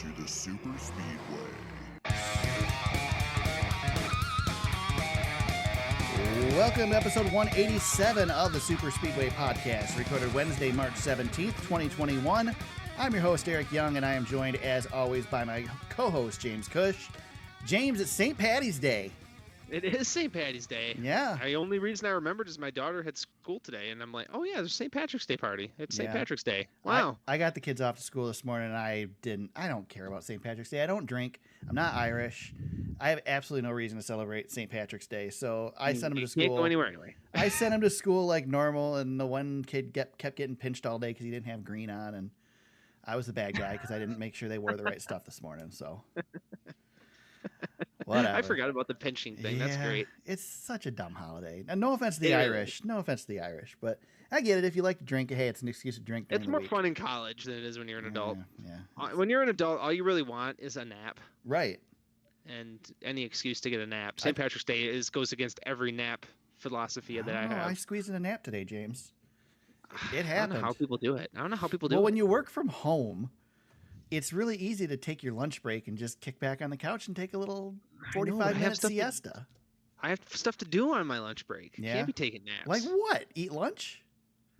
to the Super Speedway. Welcome to episode 187 of the Super Speedway podcast, recorded Wednesday, March 17th, 2021. I'm your host, Eric Young, and I am joined, as always, by my co-host, James Cush. James, it's St. Patty's Day. It is St. Patty's Day. Yeah. The only reason I remembered is my daughter had school today, and I'm like, oh yeah, there's St. Patrick's Day party. It's St. Patrick's Day. Wow. I got the kids off to school this morning, and I don't care about St. Patrick's Day. I don't drink. I'm not Irish. I have absolutely no reason to celebrate St. Patrick's Day, so I sent them to school. Can't go anywhere anyway. I sent him to school like normal, and the one kid kept getting pinched all day because he didn't have green on, and I was the bad guy because I didn't make sure they wore the right stuff this morning, so... Whatever. I forgot about the pinching thing. Yeah, That's great. It's such a dumb holiday. And no offense to the Irish. No offense to the Irish. But I get it. If you like to drink, hey, it's an excuse to drink during It's the more week. fun in college than it is when you're an adult. Yeah. When you're an adult, all you really want is a nap. Right. And any excuse to get a nap. St. Patrick's Day goes against every nap philosophy that I have. I squeezed in a nap today, James. It happened. I don't know how people do it. Well, when you work from home, it's really easy to take your lunch break and just kick back on the couch and take a little 45-minute siesta. I have stuff to do on my lunch break. Yeah. Can't be taking naps. Like what? Eat lunch?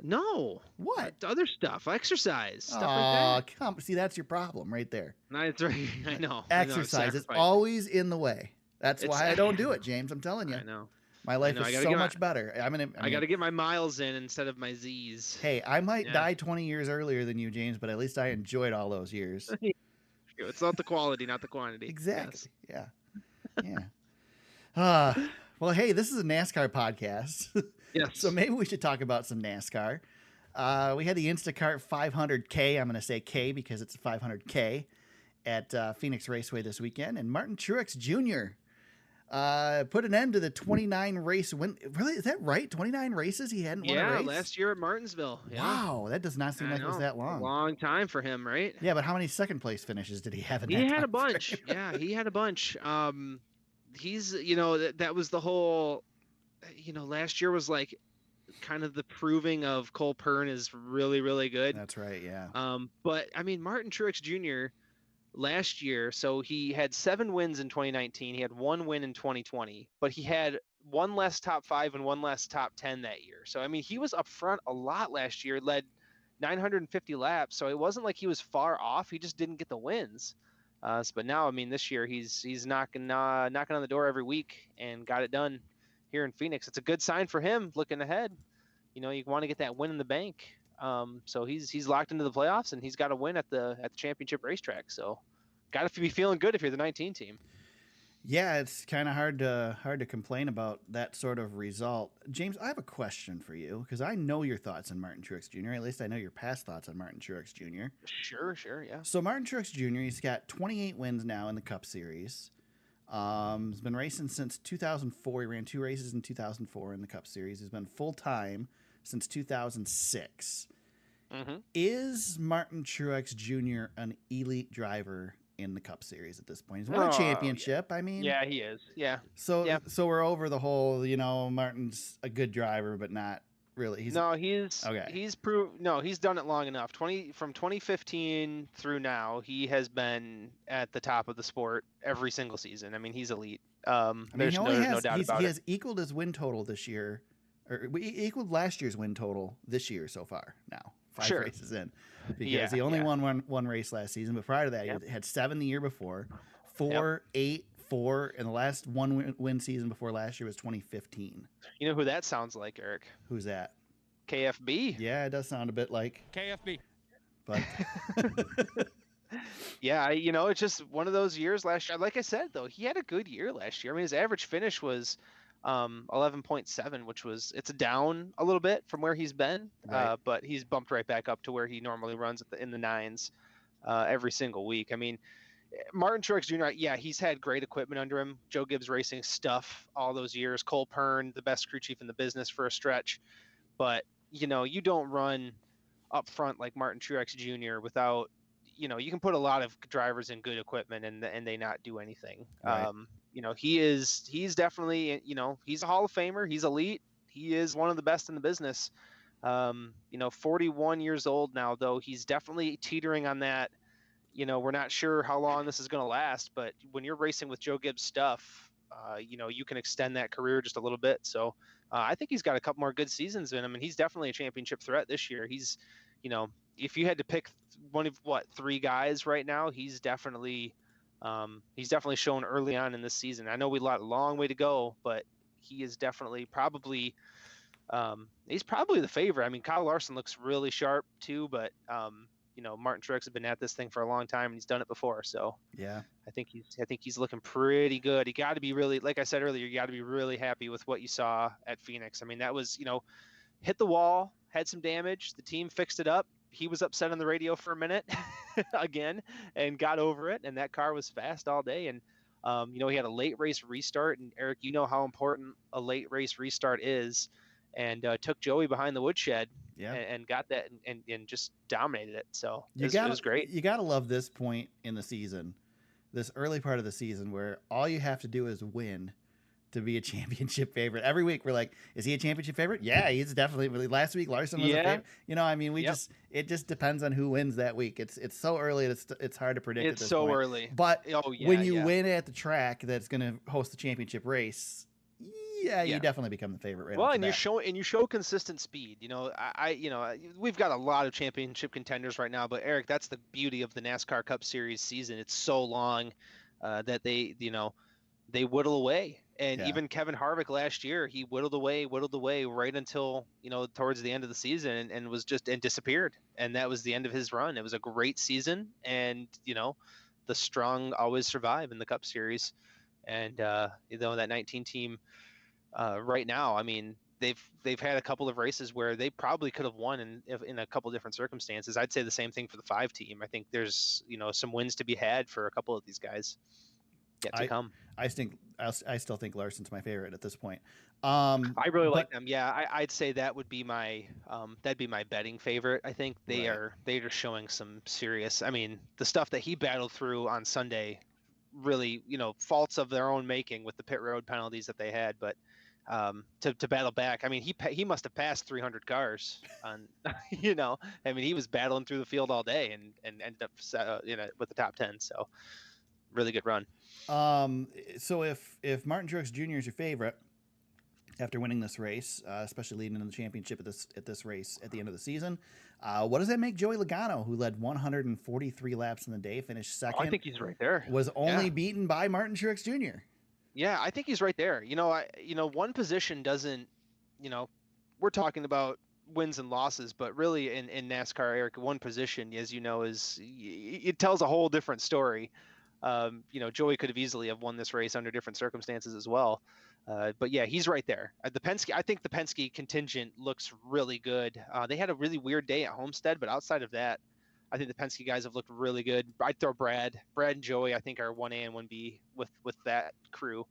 No. What? Other stuff. Exercise. Stuff like that. Come. See, that's your problem right there. That's right. I know. Exercise is always in the way. That's why I don't do it, James. I'm telling you. I know. My life is so much better. I got to get my miles in instead of my Z's. Hey, I might die 20 years earlier than you, James, but at least I enjoyed all those years. It's not the quality, not the quantity. Exactly. Yes. Yeah. Well, hey, this is a NASCAR podcast. Yes. So maybe we should talk about some NASCAR. We had the Instacart 500K. I'm going to say K because it's a 500K at Phoenix Raceway this weekend. And Martin Truex Jr. Put an end to the 29 race win. Really, is that right? 29 races he hadn't won a race? Yeah, last year at Martinsville. Yeah. Wow, that does not seem like it was that long. A long time for him, right? Yeah, but how many second place finishes did he have in that He had time a bunch. frame? Yeah, he had a bunch. He's, that was the whole, last year was like kind of the proving of Cole Pern is really, really good. That's right, yeah. But I mean, Martin Truex Jr. last year, so he had 7 wins in 2019. He had 1 win in 2020, but he had 1 less top 5 and 1 less top 10 that year. So, I mean, he was up front a lot last year, led 950 laps. So it wasn't like he was far off. He just didn't get the wins. But now, I mean, this year he's knocking on the door every week and got it done here in Phoenix. It's a good sign for him looking ahead. You want to get that win in the bank. So he's locked into the playoffs and he's got a win at the championship racetrack. So got to be feeling good if you're the 19 team. Yeah, it's kind of hard to complain about that sort of result. James, I have a question for you because I know your thoughts on Martin Truex Jr. At least I know your past thoughts on Martin Truex Jr. Sure, yeah. So Martin Truex Jr., he's got 28 wins now in the Cup Series. He's been racing since 2004. He ran 2 races in 2004 in the Cup Series. He's been full-time since 2006. Mm-hmm. Is Martin Truex Jr. an elite driver in the Cup Series at this point? He's won a championship. Yeah. I mean, yeah, he is. Yeah. So we're over the whole, Martin's a good driver, but not really. He's done it long enough. From 2015 through now, he has been at the top of the sport every single season. I mean, he's elite. There's no doubt about it. He has equaled his win total this year, or we equaled last year's win total this year so far. Now 5 races in, because he only won one race last season. But prior to that, he had 7 the year before, 4, 8, 4, and the last one win season before last year was 2015. You know who that sounds like, Eric? Who's that? KFB. Yeah, it does sound a bit like KFB. But yeah, it's just one of those years last year. Like I said, though, he had a good year last year. I mean, his average finish was 11.7, which it's down a little bit from where he's been, right. But he's bumped right back up to where he normally runs in the 9s every single week. I mean, Martin Truex Jr., yeah, he's had great equipment under him. Joe Gibbs Racing stuff all those years. Cole Pern, the best crew chief in the business for a stretch. But, you don't run up front like Martin Truex Jr. without, you can put a lot of drivers in good equipment and they not do anything. Right. He's definitely, he's a Hall of Famer. He's elite. He is one of the best in the business. 41 years old now, though. He's definitely teetering on that, we're not sure how long this is going to last, but when you're racing with Joe Gibbs stuff, you can extend that career just a little bit. So I think he's got a couple more good seasons in him, and he's definitely a championship threat this year. He's, if you had to pick one of three guys right now, he's definitely shown early on in this season. I know we got a long way to go, but he is definitely he's probably the favorite. I mean, Kyle Larson looks really sharp too, but Martin Truex has been at this thing for a long time and he's done it before. So yeah, I think he's looking pretty good. You got to be really, like I said earlier, you got to be really happy with what you saw at Phoenix. I mean, that was, hit the wall, had some damage. The team fixed it up. He was upset on the radio for a minute again and got over it. And that car was fast all day. And, he had a late race restart. And Eric, you know how important a late race restart is. And took Joey behind the woodshed and got that and just dominated it. So it was great. You got to love this point in the season, this early part of the season where all you have to do is win to be a championship favorite. Every week we're like, is he a championship favorite? Yeah, he's definitely. Really, last week Larson was a favorite. I mean, it just depends on who wins that week. It's so early. It's hard to predict. It's at this so point. Early. But when you win at the track that's going to host the championship race, you definitely become the favorite. Right. Well, and you show consistent speed. We've got a lot of championship contenders right now, but Eric, that's the beauty of the NASCAR Cup Series season. It's so long that they whittle away. And even Kevin Harvick last year, he whittled away right until, towards the end of the season and was and disappeared. And that was the end of his run. It was a great season. And, the strong always survive in the Cup Series. And, that 19 team right now, I mean, they've had a couple of races where they probably could have won in a couple of different circumstances. I'd say the same thing for the 5 team. I think there's, some wins to be had for a couple of these guys yet to come. I still think Larson's my favorite at this point. I really like them. Yeah, I'd say that would be my that'd be my betting favorite. I think they're showing some serious. I mean, the stuff that he battled through on Sunday, really, faults of their own making with the pit road penalties that they had, but to battle back. I mean, he must have passed 300 cars on, I mean, he was battling through the field all day and ended up, with the top 10. So really good run. So if Martin Truex Jr. is your favorite after winning this race, especially leading into the championship at this race at the end of the season, what does that make Joey Logano, who led 143 laps in the day, finished second? I think he's right there. Was only beaten by Martin Truex Jr. Yeah, I think he's right there. One position doesn't, we're talking about wins and losses, but really in NASCAR, Eric, one position, as you know, it tells a whole different story. Joey could have easily have won this race under different circumstances as well. But yeah, he's right there. I think the Penske contingent looks really good. They had a really weird day at Homestead, but outside of that, I think the Penske guys have looked really good. I'd throw Brad and Joey, I think, are 1A and 1B with that crew.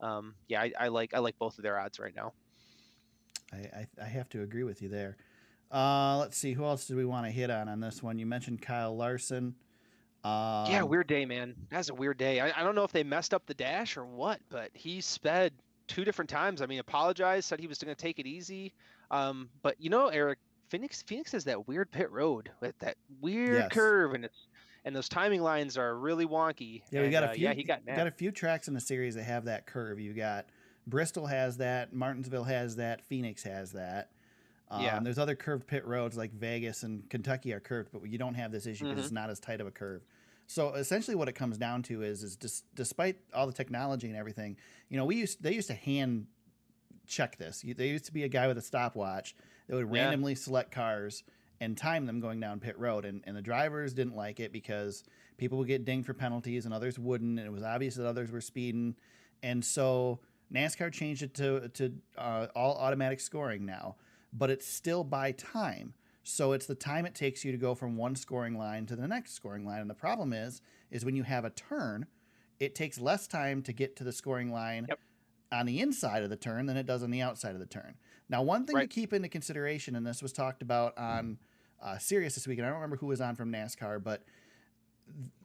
I like both of their odds right now. I have to agree with you there. Let's see, who else do we want to hit on this one? You mentioned Kyle Larson. Weird day, man. That's a weird day. I don't know if they messed up the dash or what, but he sped 2 different times. I mean, apologized, said he was going to take it easy. But Eric, Phoenix has that weird pit road with that weird curve, and those timing lines are really wonky. Yeah, we got a few. He got a few tracks in the series that have that curve. You got Bristol has that, Martinsville has that, Phoenix has that. There's other curved pit roads like Vegas and Kentucky are curved, but you don't have this issue because it's not as tight of a curve. So essentially what it comes down to is despite all the technology and everything, they used to hand check this. There used to be a guy with a stopwatch that would randomly select cars and time them going down pit road. And the drivers didn't like it because people would get dinged for penalties and others wouldn't. And it was obvious that others were speeding. And so NASCAR changed it to all automatic scoring now. But it's still by time. So it's the time it takes you to go from one scoring line to the next scoring line. And the problem is when you have a turn, it takes less time to get to the scoring line on the inside of the turn than it does on the outside of the turn. Now, one thing to keep into consideration, and this was talked about on Sirius this week, and I don't remember who was on from NASCAR, but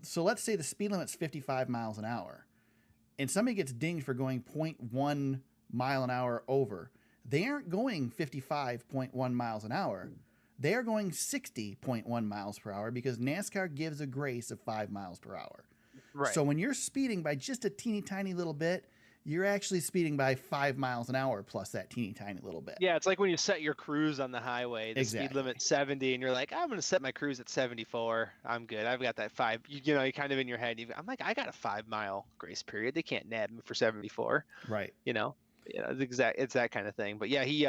so let's say the speed limit's 55 miles an hour, and somebody gets dinged for going 0.1 mile an hour over. They aren't going 55.1 miles an hour. they are going 60.1 miles per hour because NASCAR gives a grace of 5 miles per hour. Right. So when you're speeding by just a teeny tiny little bit, you're actually speeding by 5 miles an hour plus that teeny tiny little bit. Yeah, it's like when you set your cruise on the highway, the speed limit 70, and you're like, I'm going to set my cruise at 74. I'm good. I've got that 5. You know, you kind of in your head, I'm like, I got a 5-mile grace period. They can't nab me for 74. Right. You know, it's that kind of thing. But yeah, he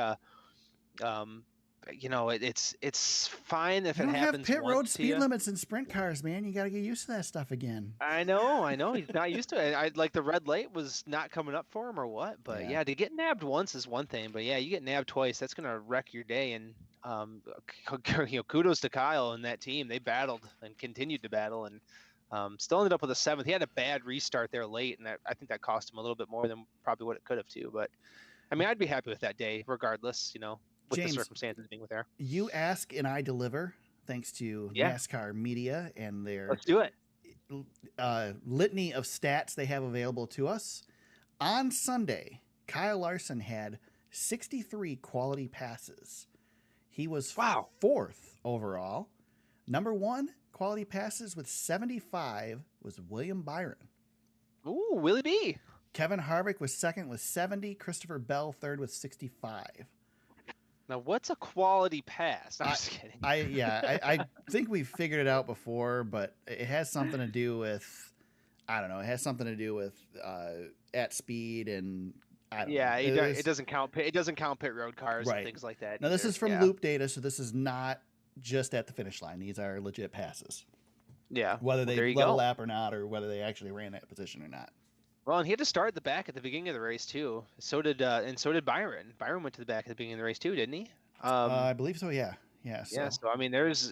you know, it's fine if you it don't happens. Have pit road once speed limits in sprint cars, man. You got to get used to that stuff again. I know. He's not used to it. I like the red light was not coming up for him or what. But yeah, to get nabbed once is one thing. But yeah, you get nabbed twice, that's gonna wreck your day. And you know, kudos to Kyle and that team. They battled and continued to battle and still ended up with a 7th. He had a bad restart there late, and I think that cost him a little bit more than probably what it could have too. But I mean, I'd be happy with that day regardless. You know. With James, the circumstances being with there. You ask and I deliver, thanks to NASCAR Media and their Let's do it. Litany of stats they have available to us. On Sunday, Kyle Larson had 63 quality passes. He was 4th overall. Number 1 quality passes with 75 was William Byron. Ooh, Willie B. Kevin Harvick was 2nd with 70. Christopher Bell 3rd with 65. Now, what's a quality pass? I'm just kidding. I think we figured it out before, but it has something to do with, I don't know. It has something to do with at speed and I don't know. It doesn't count. It doesn't count pit road cars and things like that. Now this is from Loop data, so this is not just at the finish line. These are legit passes. Yeah, whether they led a lap or not, or whether they actually ran that position or not. Well, and he had to start at the back at the beginning of the race too. So did Byron. Byron went to the back at the beginning of the race too, didn't he? I believe so. Yeah. So I mean, there's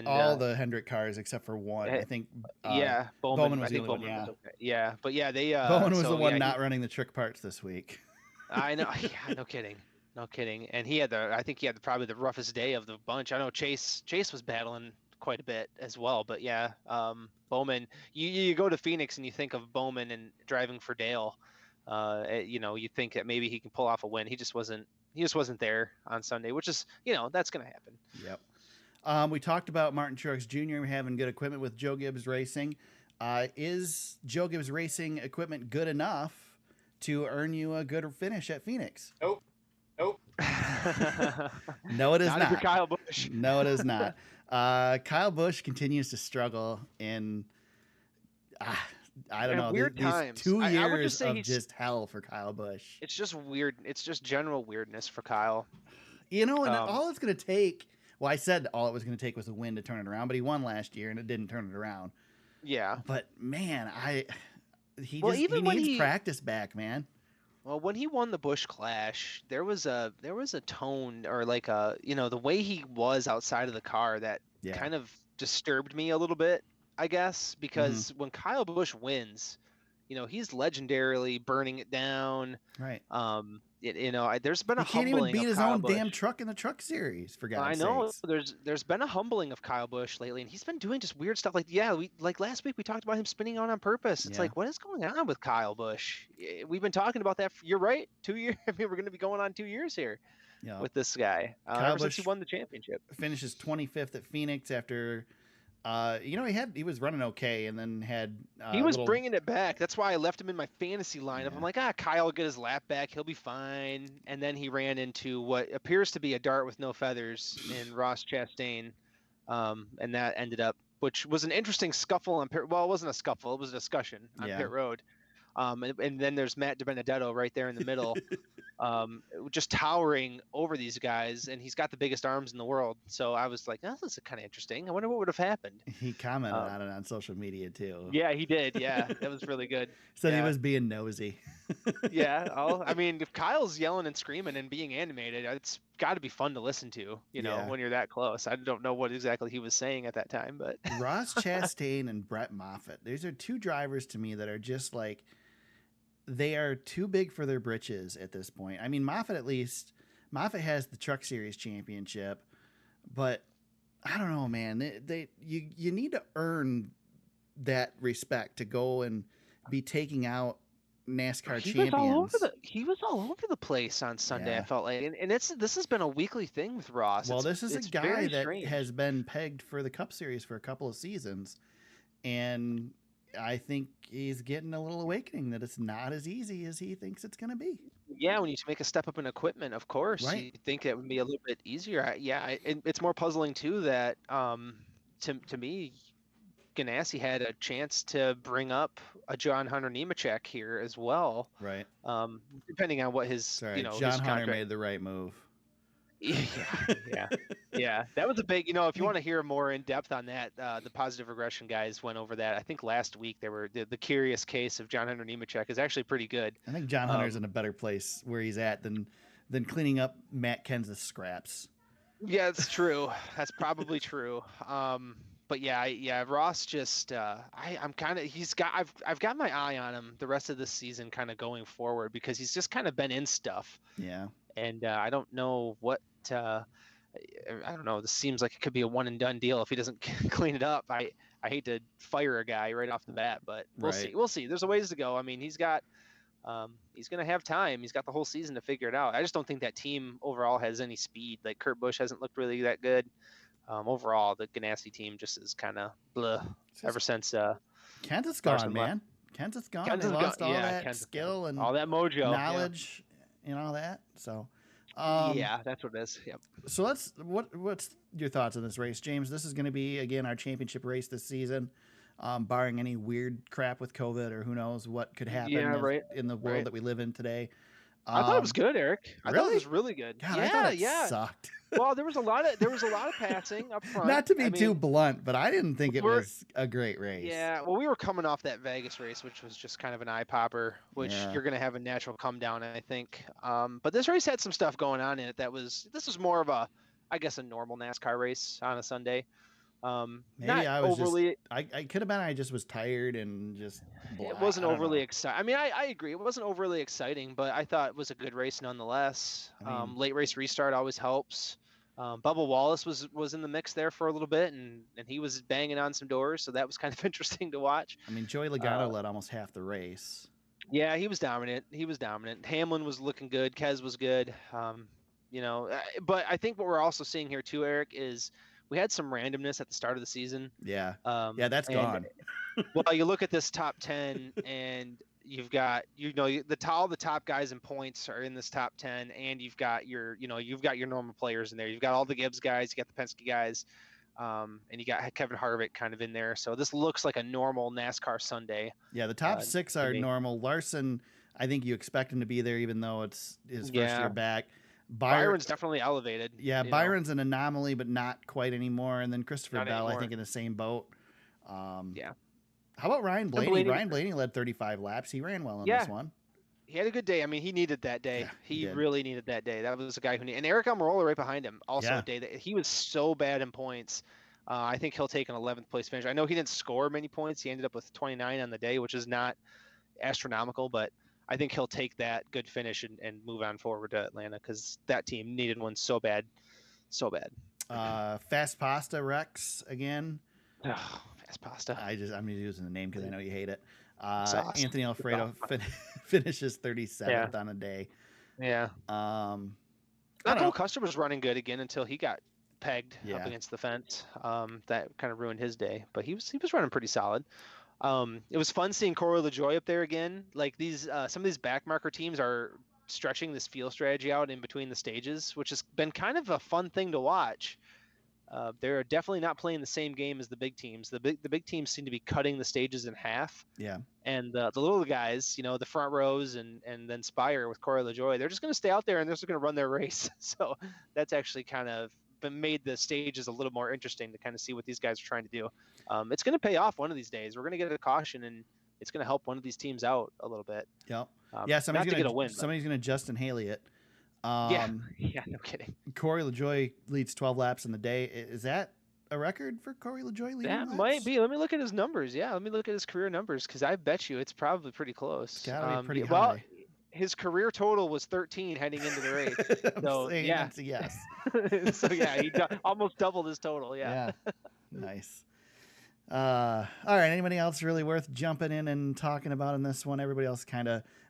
all the Hendrick cars except for one. I think. Bowman was the only one. was okay. Yeah, but yeah, they. Bowman was the one not running the trick parts this week. I know. Yeah, no kidding. And he had I think he had probably the roughest day of the bunch. I know Chase was battling quite a bit as well, but yeah, Bowman. You go to Phoenix and you think of Bowman and driving for Dale. You know, you think that maybe he can pull off a win. He just wasn't there on Sunday, which is, you know, that's going to happen. Yep. We talked about Martin Truex Jr. having good equipment with Joe Gibbs Racing. Is Joe Gibbs Racing equipment good enough to earn you a good finish at Phoenix? Nope. No, it is not. For Kyle Busch. No, it is not. Kyle Busch continues to struggle in, I don't know, weird times. 2 years of just hell for Kyle Busch. It's just weird. It's just general weirdness for Kyle. You know, and all it's going to take, well, I said all it was going to take was a win to turn it around, but he won last year and it didn't turn it around. Yeah. But man, he needs practice back, man. Well, when he won the Busch Clash, there was a tone or like a, you know, the way he was outside of the car that kind of disturbed me a little bit, I guess, because when Kyle Busch wins, you know, he's legendarily burning it down. Right. You know, there's been a humbling. He can't even beat his own Busch. damn truck in the Truck Series, for God's sakes. I know. There's been a humbling of Kyle Busch lately, and he's been doing just weird stuff. Like last week we talked about him spinning on purpose. It's like, what is going on with Kyle Busch? We've been talking about that. You're right. 2 years. I mean, we're going to be going on 2 years here with this guy. Ever since he won the championship. Finishes 25th at Phoenix after. You know, he was running okay, and then had he was bringing it back. That's why I left him in my fantasy lineup. I'm like, Kyle will get his lap back, he'll be fine. And then he ran into what appears to be a dart with no feathers in Ross Chastain, and that ended up, which was an interesting scuffle on pit. Well, it wasn't a scuffle; it was a discussion on pit road. And then there's Matt DiBenedetto right there in the middle, just towering over these guys, and he's got the biggest arms in the world. So I was like, oh, this is kind of interesting. I wonder what would have happened. He commented on it on social media too. Yeah, he did. Yeah, that was really good. Said he was being nosy. I mean, if Kyle's yelling and screaming and being animated, it's got to be fun to listen to, you know, when you're that close. I don't know what exactly he was saying at that time, but Ross Chastain and Brett Moffitt, these are two drivers to me that are just like, they are too big for their britches at this point. I mean, Moffitt has the Truck Series championship, but I don't know, man. You need to earn that respect to go and be taking out NASCAR he champions. He was all over the place on Sunday. I felt like, and this has been a weekly thing with Ross. Well, this is a guy that has been pegged for the Cup Series for a couple of seasons, and I think he's getting a little awakening that it's not as easy as he thinks it's going to be. Yeah, when you make a step up in equipment, of course, right. you think it would be a little bit easier. It's more puzzling too that to me, Ganassi had a chance to bring up a John Hunter Nemechek here as well. Right. Depending on what his Sorry, his John Hunter contract. made the right move. Yeah. That was a big. If you want to hear more in depth on that, the Positive Regression guys went over that. I think last week they were the curious case of John Hunter Nemechek is actually pretty good. I think John Hunter's in a better place where he's at than cleaning up Matt Kenseth's scraps. Yeah, it's true. That's probably true. But yeah, Ross just I'm kind of I've got my eye on him the rest of this season kind of going forward because he's just kind of been in stuff. Yeah. And I don't know what I don't know. This seems like it could be a one and done deal if he doesn't clean it up. I hate to fire a guy right off the bat, but we'll see. We'll see. There's a ways to go. I mean, he's going to have time. He's got the whole season to figure it out. I just don't think that team overall has any speed. Like Kurt Busch hasn't looked really that good. Overall, the Ganassi team just is kind of blah ever since. Kenseth's gone, man. Kenseth's gone. They lost all that skill and all that mojo, knowledge, and all that. So. Yeah, that's what it is. Yep. So what's your thoughts on this race, James? This is going to be again our championship race this season, barring any weird crap with COVID or who knows what could happen in the world that we live in today. I thought it was good, Eric. I thought it was really good. God, I thought it sucked. Well, there was a lot of passing up front. Not to be too blunt, but I didn't think it was a great race. Yeah, well, we were coming off that Vegas race, which was just kind of an eye popper, which you're going to have a natural come down, I think. But this race had some stuff going on in it this was more of a normal NASCAR race on a Sunday. Maybe I was overly. I could have been. I just was tired and just. Blah, it wasn't overly exciting. I mean, I agree. It wasn't overly exciting, but I thought it was a good race nonetheless. Late race restart always helps. Bubba Wallace was in the mix there for a little bit, and he was banging on some doors, so that was kind of interesting to watch. I mean, Joey Logano led almost half the race. Yeah, he was dominant. Hamlin was looking good. Kez was good. But I think what we're also seeing here too, Eric, is we had some randomness at the start of the season. Yeah. That's gone. Well, you look at this top 10 and you've got, all the top guys in points are in this top 10, and you've got your normal players in there. You've got all the Gibbs guys, you got the Penske guys, and you got Kevin Harvick kind of in there. So this looks like a normal NASCAR Sunday. Yeah. The top 6 are normal. Larson, I think you expect him to be there, even though it's his first year back. Byron's definitely elevated. Yeah, Byron's an anomaly, but not quite anymore. And then Christopher Bell, I think, in the same boat. Yeah. How about Ryan Blaney? Ryan Blaney led 35 laps. He ran well in this one. He had a good day. I mean, he needed that day. Yeah, he really needed that day. That was a guy who needed. And Eric Almirola right behind him. Also a day that he was so bad in points. I think he'll take an 11th place finish. I know he didn't score many points. He ended up with 29 on the day, which is not astronomical, but I think he'll take that good finish and move on forward to Atlanta because that team needed one so bad. So bad. Fast Pasta Rex again. Oh, Fast Pasta. I'm using the name because I know you hate it. Anthony Alfredo finishes 37th on a day. Yeah. Cole Custer was running good again until he got pegged up against the fence. That kind of ruined his day, but he was running pretty solid. It was fun seeing Corey LaJoie up there again. Like these, some of these backmarker teams are stretching this field strategy out in between the stages, which has been kind of a fun thing to watch. They're definitely not playing the same game as the big teams. The big teams seem to be cutting the stages in half. Yeah. And the little guys, the front rows and then Spire with Corey LaJoie, they're just going to stay out there and they're just going to run their race. So that's actually kind of made the stages a little more interesting to kind of see what these guys are trying to do. It's going to pay off one of these days. We're going to get a caution and it's going to help one of these teams out a little bit. Yep. Somebody's going to Justin Haley it. Yeah, no kidding. Corey LaJoie leads 12 laps in the day. Is that a record for Corey LaJoie leading laps? That might be. Let me look at his numbers. Yeah, let me look at his career numbers because I bet you it's probably pretty close. It's gotta be pretty high. Well, his career total was 13 heading into the race. So that's a yes. So he almost doubled his total. Yeah. Nice. All right. Anybody else really worth jumping in and talking about in this one? Everybody else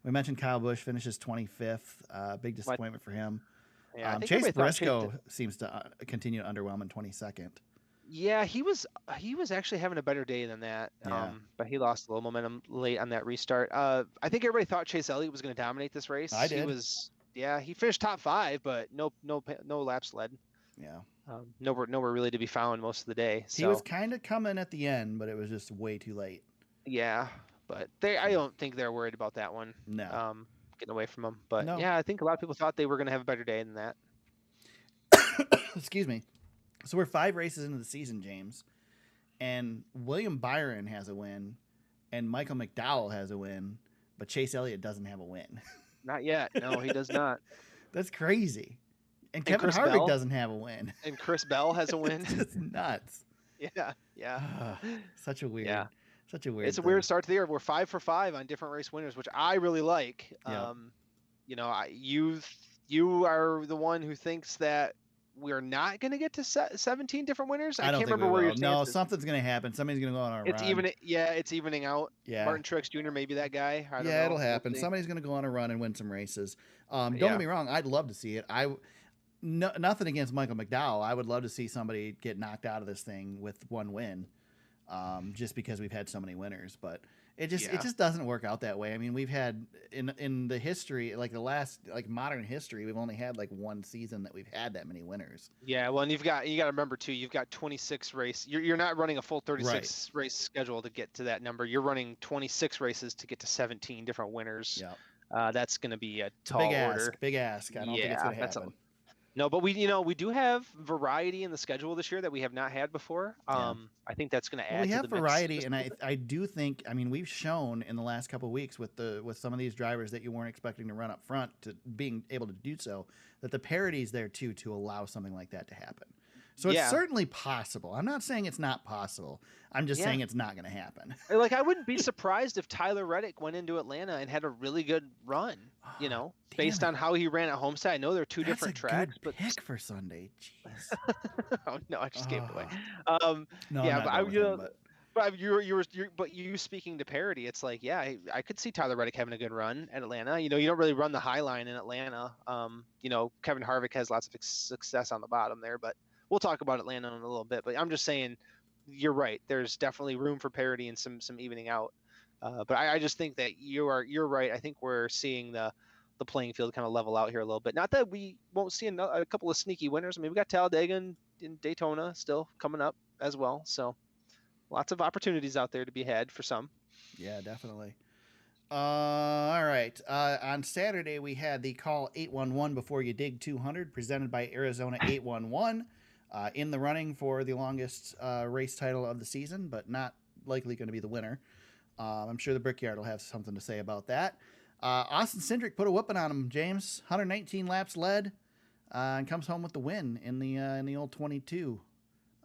we mentioned Kyle Busch finishes 25th. Big disappointment for him. Yeah, Chase Briscoe seems to continue to underwhelm in 22nd. Yeah, he was actually having a better day than that. Yeah. But he lost a little momentum late on that restart. I think everybody thought Chase Elliott was going to dominate this race. I did. He finished top 5, but no laps led. Yeah. Nowhere really to be found most of the day. So. He was kind of coming at the end, but it was just way too late. Yeah, but I don't think they're worried about that one. No. Getting away from them. But no. Yeah, I think a lot of people thought they were going to have a better day than that. Excuse me. So we're 5 races into the season, James, and William Byron has a win, and Michael McDowell has a win, but Chase Elliott doesn't have a win. Not yet. No, he does not. That's crazy. And Kevin Harvick doesn't have a win. And Chris Bell has a win. It's nuts. Yeah. Such a weird. It's a weird start to the year. We're 5 for 5 on different race winners, which I really like. Yep. You are the one who thinks that we're not going to get to 17 different winners. I don't can't think remember where your No, something's going to happen. Somebody's going to go on a run. It's evening out. Yeah. Martin Truex Jr. maybe that guy. I don't know. It'll happen. Somebody's going to go on a run and win some races. Don't get me wrong. I'd love to see it. Nothing against Michael McDowell. I would love to see somebody get knocked out of this thing with one win, just because we've had so many winners. But it just doesn't work out that way. I mean, we've had in the history, like the last modern history, we've only had one season that we've had that many winners. Yeah, well, and you got to remember too, you've got 26 race. You're not running a full 36 race schedule to get to that number. You're running 26 races to get to 17 different winners. Yeah, that's going to be a tall order. Big ask. I don't think it's going to happen. No, but we do have variety in the schedule this year that we have not had before. I think that's going to add. We have to the variety, mix. and I do think. I mean, we've shown in the last couple of weeks with some of these drivers that you weren't expecting to run up front to being able to do so, that the parity is there too to allow something like that to happen. So it's certainly possible. I'm not saying it's not possible. I'm just saying it's not going to happen. I wouldn't be surprised if Tyler Reddick went into Atlanta and had a really good run. Based on how he ran at Homestead. I know they're two different tracks, but pick for Sunday. Jeez. Oh no, I just gave it away. But you speaking to parity, it's I could see Tyler Reddick having a good run at Atlanta. You don't really run the high line in Atlanta. Kevin Harvick has lots of success on the bottom there, but we'll talk about Atlanta in a little bit. But I'm just saying, you're right. There's definitely room for parity and some evening out. But I just think that you're right. I think we're seeing the playing field kind of level out here a little bit. Not that we won't see a couple of sneaky winners. I mean, we got Talladega and Daytona still coming up as well. So lots of opportunities out there to be had for some. Yeah, definitely. All right. On Saturday, we had the Call 811 Before You Dig 200 presented by Arizona 811 in the running for the longest race title of the season, but not likely going to be the winner. I'm sure the Brickyard will have something to say about that. Austin Cindric put a whooping on him, James. 119 laps led, and comes home with the win in the old 22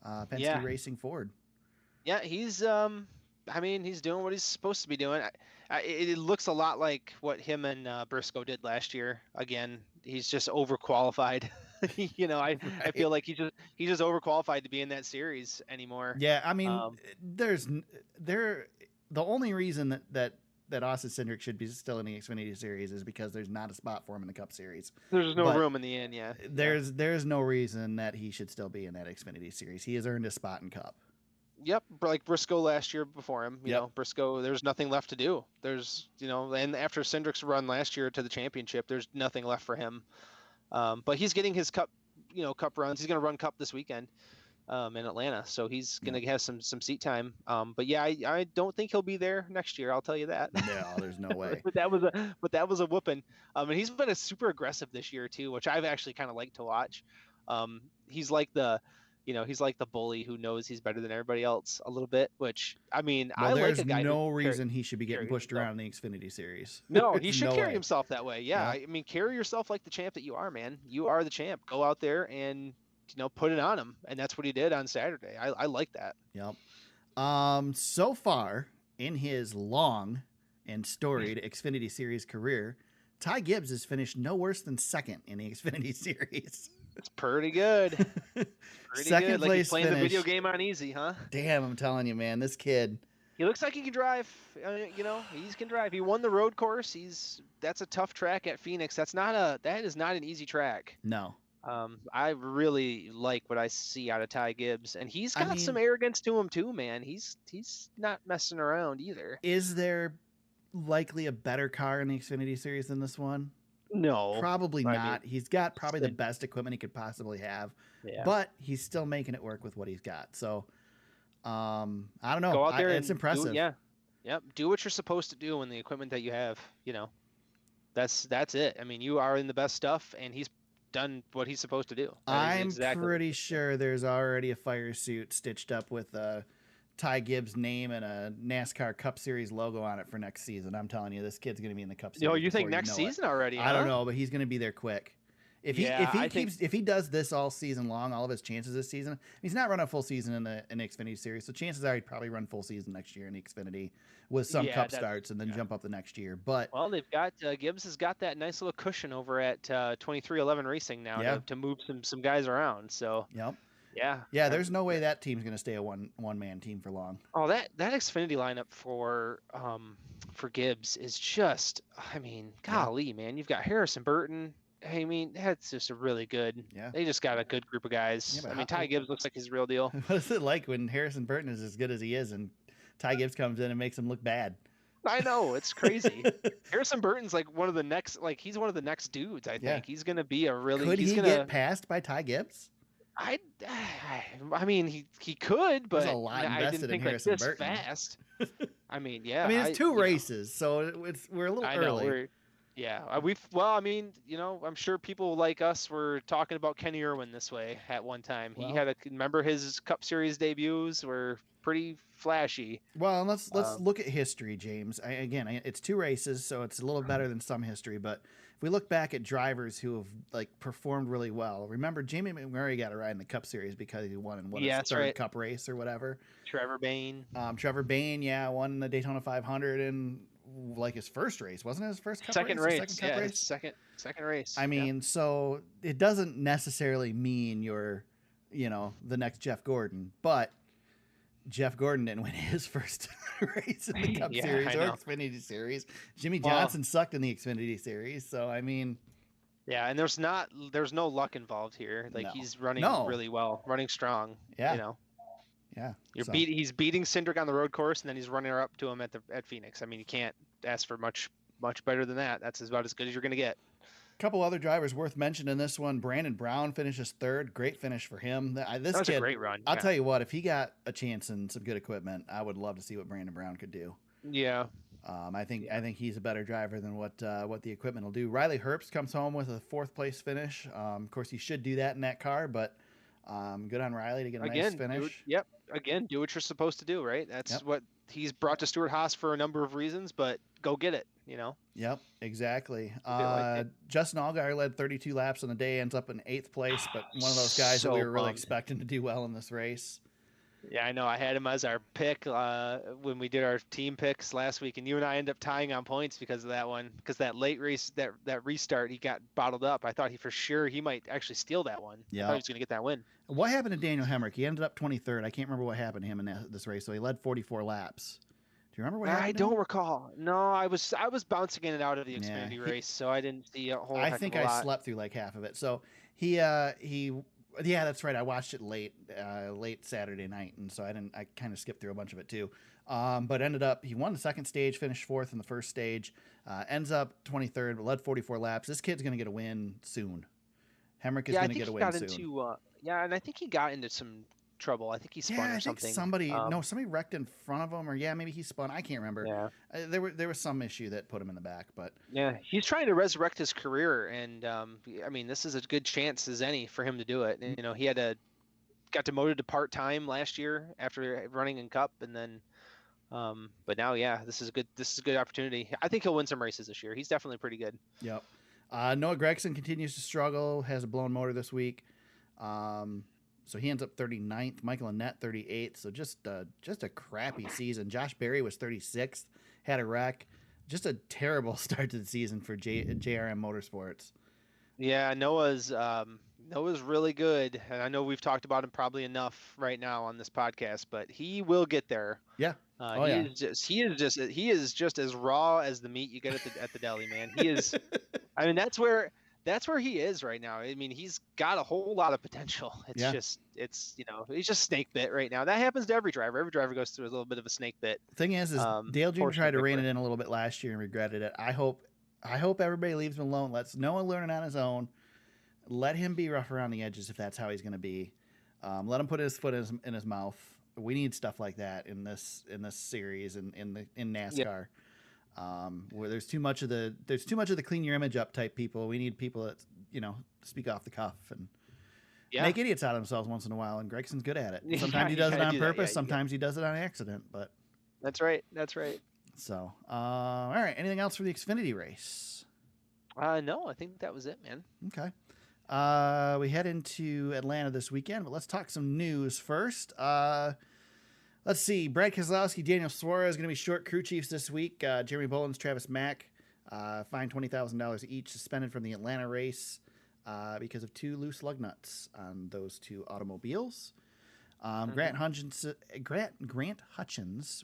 Penske Racing Ford. Yeah, he's he's doing what he's supposed to be doing. It looks a lot like what him and Briscoe did last year. Again, he's just overqualified. I feel like he's just overqualified to be in that series anymore. Yeah, I mean, the only reason that Austin Cindric should be still in the Xfinity Series is because there's not a spot for him in the Cup Series. There's no room in the end, yeah. There's no reason that he should still be in that Xfinity Series. He has earned a spot in Cup. Yep, like Briscoe last year before him. You know, Briscoe, there's nothing left to do. There's, and after Cindric's run last year to the championship, there's nothing left for him. But he's getting his Cup, Cup runs. He's going to run Cup this weekend in Atlanta, so he's going to have some seat time. But yeah, I don't think he'll be there next year. I'll tell you that. No, there's no way. but that was a whooping. And he's been a super aggressive this year too, which I've actually kind of liked to watch. He's like the bully who knows he's better than everybody else a little bit, which, I mean, I like a guy. There's no reason he should be getting pushed around in the Xfinity Series. No, he should carry himself that way. Yeah. I mean, carry yourself like the champ that you are, man. You are the champ. Go out there and, put it on him. And that's what he did on Saturday. I like that. Yep. So far in his long and storied Xfinity Series career, Ty Gibbs has finished no worse than second in the Xfinity Series. It's pretty good. Pretty Second good. Like place he's playing finish. the video game on easy, huh? Damn, I'm telling you, man, this kid. He looks like he can drive. He can drive. He won the road course. That's a tough track at Phoenix. That is not an easy track. No. I really like what I see out of Ty Gibbs, and he's got some arrogance to him too, man. He's not messing around either. Is there likely a better car in the Xfinity Series than this one? No, probably not. He's got probably the best equipment he could possibly have, but he's still making it work with what he's got. So, I don't know. Go out there it's impressive. Do what you're supposed to do in the equipment that you have. That's it. I mean, you are in the best stuff, and he's done what he's supposed to do. I'm pretty sure there's already a fire suit stitched up with Ty Gibbs' name and a NASCAR Cup Series logo on it for next season. I'm telling you, this kid's going to be in the Cup Series. No, you think next season already? I don't know, but he's going to be there quick. If he does this all season long, all of his chances this season, he's not running a full season in the Xfinity Series, so chances are he'd probably run full season next year in the Xfinity with some Cup starts and then jump up the next year. But they've got Gibbs has got that nice little cushion over at 2311 Racing now to move some guys around. So Yeah, there's no way that team's going to stay a one man team for long. Oh, that Xfinity lineup for Gibbs is just, I mean, golly, man, you've got Harrison Burton. I mean, that's just a really good. Yeah. They just got a good group of guys. I mean, Ty Gibbs looks like he's the real deal. What is it like when Harrison Burton is as good as he is, and Ty Gibbs comes in and makes him look bad? I know, it's crazy. Harrison Burton's like he's one of the next dudes. I think he's gonna be a really. Could he get passed by Ty Gibbs? I mean, he could, but there's a lot invested in Harrison Burton. Fast. I mean, yeah. I mean, it's two races, so we're a little early. I mean, I'm sure people like us were talking about Kenny Irwin this way at one time. He remember his Cup Series debuts were pretty flashy. Well, let's look at history, James. It's two races, so it's a little better than some history. But if we look back at drivers who have performed really well, remember Jamie McMurray got a ride in the Cup Series because he won in his third Cup race or whatever. Trevor Bayne. Won the Daytona 500 in his first race, wasn't it? His first Cup second race? Second race. I mean, so it doesn't necessarily mean you're, the next Jeff Gordon, but Jeff Gordon didn't win his first race in the Cup Series or Xfinity Series. Jimmy Johnson sucked in the Xfinity Series, so I mean. Yeah, and there's no luck involved here. He's running really well, running strong. Yeah. Yeah, he's beating Cindric on the road course, and then he's running her up to him at Phoenix. I mean, you can't ask for much better than that. That's about as good as you're going to get. A couple other drivers worth mentioning in this one. Brandon Brown finishes third. Great finish for him. This was kid, a great run. I'll tell you what, if he got a chance and some good equipment, I would love to see what Brandon Brown could do. Yeah. I think he's a better driver than what the equipment will do. Riley Herbst comes home with a fourth place finish. Of course, he should do that in that car, but good on Riley to get a nice finish. Again, do what you're supposed to do, right? That's what he's brought to Stewart-Haas for a number of reasons, but go get it, Yep, exactly. Justin Allgaier led 32 laps on the day, ends up in 8th place, but one of those guys that we were really expecting to do well in this race. Yeah, I know. I had him as our pick when we did our team picks last week, and you and I ended up tying on points because of that one. Because that late race, that restart, he got bottled up. I thought he might actually steal that one. Yeah, I thought he was going to get that win. What happened to Daniel Hemrick? He ended up 23rd. I can't remember what happened to him in this race. So he led 44 laps. Do you remember what happened? I don't recall. No, I was bouncing in and out of the Xfinity race, so I didn't see a whole. I think I slept through like half of it. So he. Yeah, that's right. I watched it late Saturday night, and so I kind of skipped through a bunch of it too. But ended up, he won the second stage, finished fourth in the first stage, ends up 23rd, led 44 laps. This kid's going to get a win soon. Hemrick is going to get a win soon. And I think he got into some trouble. I think he spun or something. Somebody wrecked in front of him, or maybe he spun. I can't remember. Yeah. There was some issue that put him in the back, but yeah, he's trying to resurrect his career, and I mean, this is as good chance as any for him to do it. And he got demoted to part-time last year after running in Cup, and then but now this is a good opportunity. I think he'll win some races this year. He's definitely pretty good. Yep. Noah Gragson continues to struggle, has a blown motor this week. So he ends up 39th. Michael Annett 38th. So just a crappy season. Josh Berry was 36th, had a wreck. Just a terrible start to the season for JRM Motorsports. Yeah, Noah's Noah's really good, and I know we've talked about him probably enough right now on this podcast, but he will get there. Yeah. He is just as raw as the meat you get at the deli, man. He is. I mean, that's where he is right now. I mean, he's got a whole lot of potential. It's he's just snake bit right now. That happens to every driver. Every driver goes through a little bit of a snake bit. Thing is Dale Jr. tried to rein it in a little bit last year and regretted it. I hope everybody leaves him alone. Lets Noah learn it on his own. Let him be rough around the edges if that's how he's going to be. Let him put his foot in his mouth. We need stuff like that in this series and in NASCAR. Where there's too much of the clean your image up type people. We need people that speak off the cuff and make idiots out of themselves once in a while. And Gregson's good at it. Sometimes he does it on purpose. Sometimes he does it on accident. But that's right. So, all right. Anything else for the Xfinity race? No, I think that was it, man. Okay. We head into Atlanta this weekend, but let's talk some news first. Let's see. Brad Keselowski, Daniel Suarez going to be short crew chiefs this week. Jeremy Bolins, Travis Mack, fined $20,000 each, suspended from the Atlanta race because of 2 loose lug nuts on those 2 automobiles. Grant Hutchins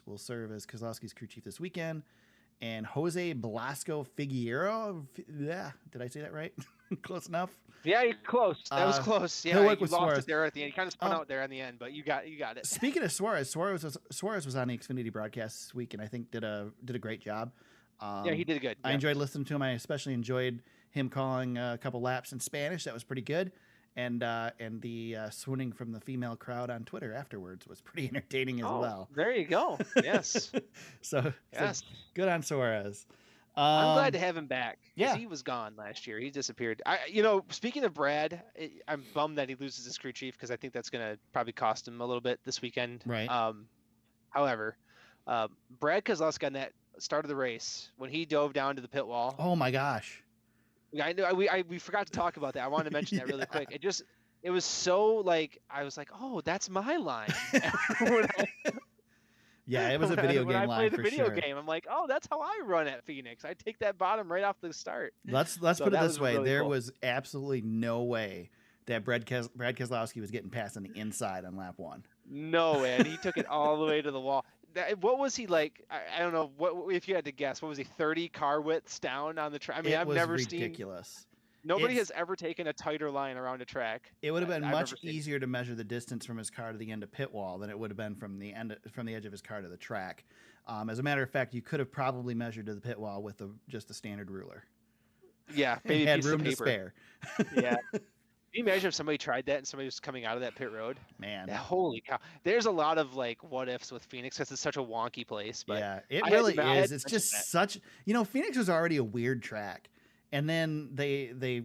will serve as Keselowski's crew chief this weekend. And Jose Blasco Figueroa. Yeah, did I say that right? Close enough? Yeah, you're close. That was close. Yeah, you lost Suarez. it there at the end. You kind of spun out there in the end, but you got it. Speaking of Suarez was on the Xfinity broadcast this week, and I think did a great job. Yeah, he did good. I enjoyed listening to him. I especially enjoyed him calling a couple laps in Spanish. That was pretty good. And the swooning from the female crowd on Twitter afterwards was pretty entertaining as well. There you go. Yes. so good on Suarez. I'm glad to have him back. Yeah, he was gone last year. He disappeared. Speaking of Brad, I'm bummed that he loses his crew chief because I think that's going to probably cost him a little bit this weekend. Right. However, Brad Keselowski on that start of the race when he dove down to the pit wall. Oh my gosh. I know we forgot to talk about that. I wanted to mention that really quick. It was so like I was like, oh, that's my line. Yeah, it was a video game line for sure. When I played the video game, I'm like, oh, that's how I run at Phoenix. I take that bottom right off the start. Let's put it this way: really there was absolutely no way that Brad Keselowski was getting past on the inside on lap 1. No way, and he took it all the way to the wall. What was he like? I don't know. What if you had to guess? What was he? 30 car widths down on the track. I mean, I've never seen. Ridiculous. Nobody has ever taken a tighter line around a track. It would have been much easier to measure the distance from his car to the end of pit wall than it would have been from the edge of his car to the track. As a matter of fact, you could have probably measured to the pit wall with just a standard ruler. Yeah, maybe had room to spare. Yeah. Can you imagine if somebody tried that and somebody was coming out of that pit road? Man. Holy cow. There's a lot of like what ifs with Phoenix because it's such a wonky place. But yeah, it really is. It's just such, Phoenix was already a weird track. And then they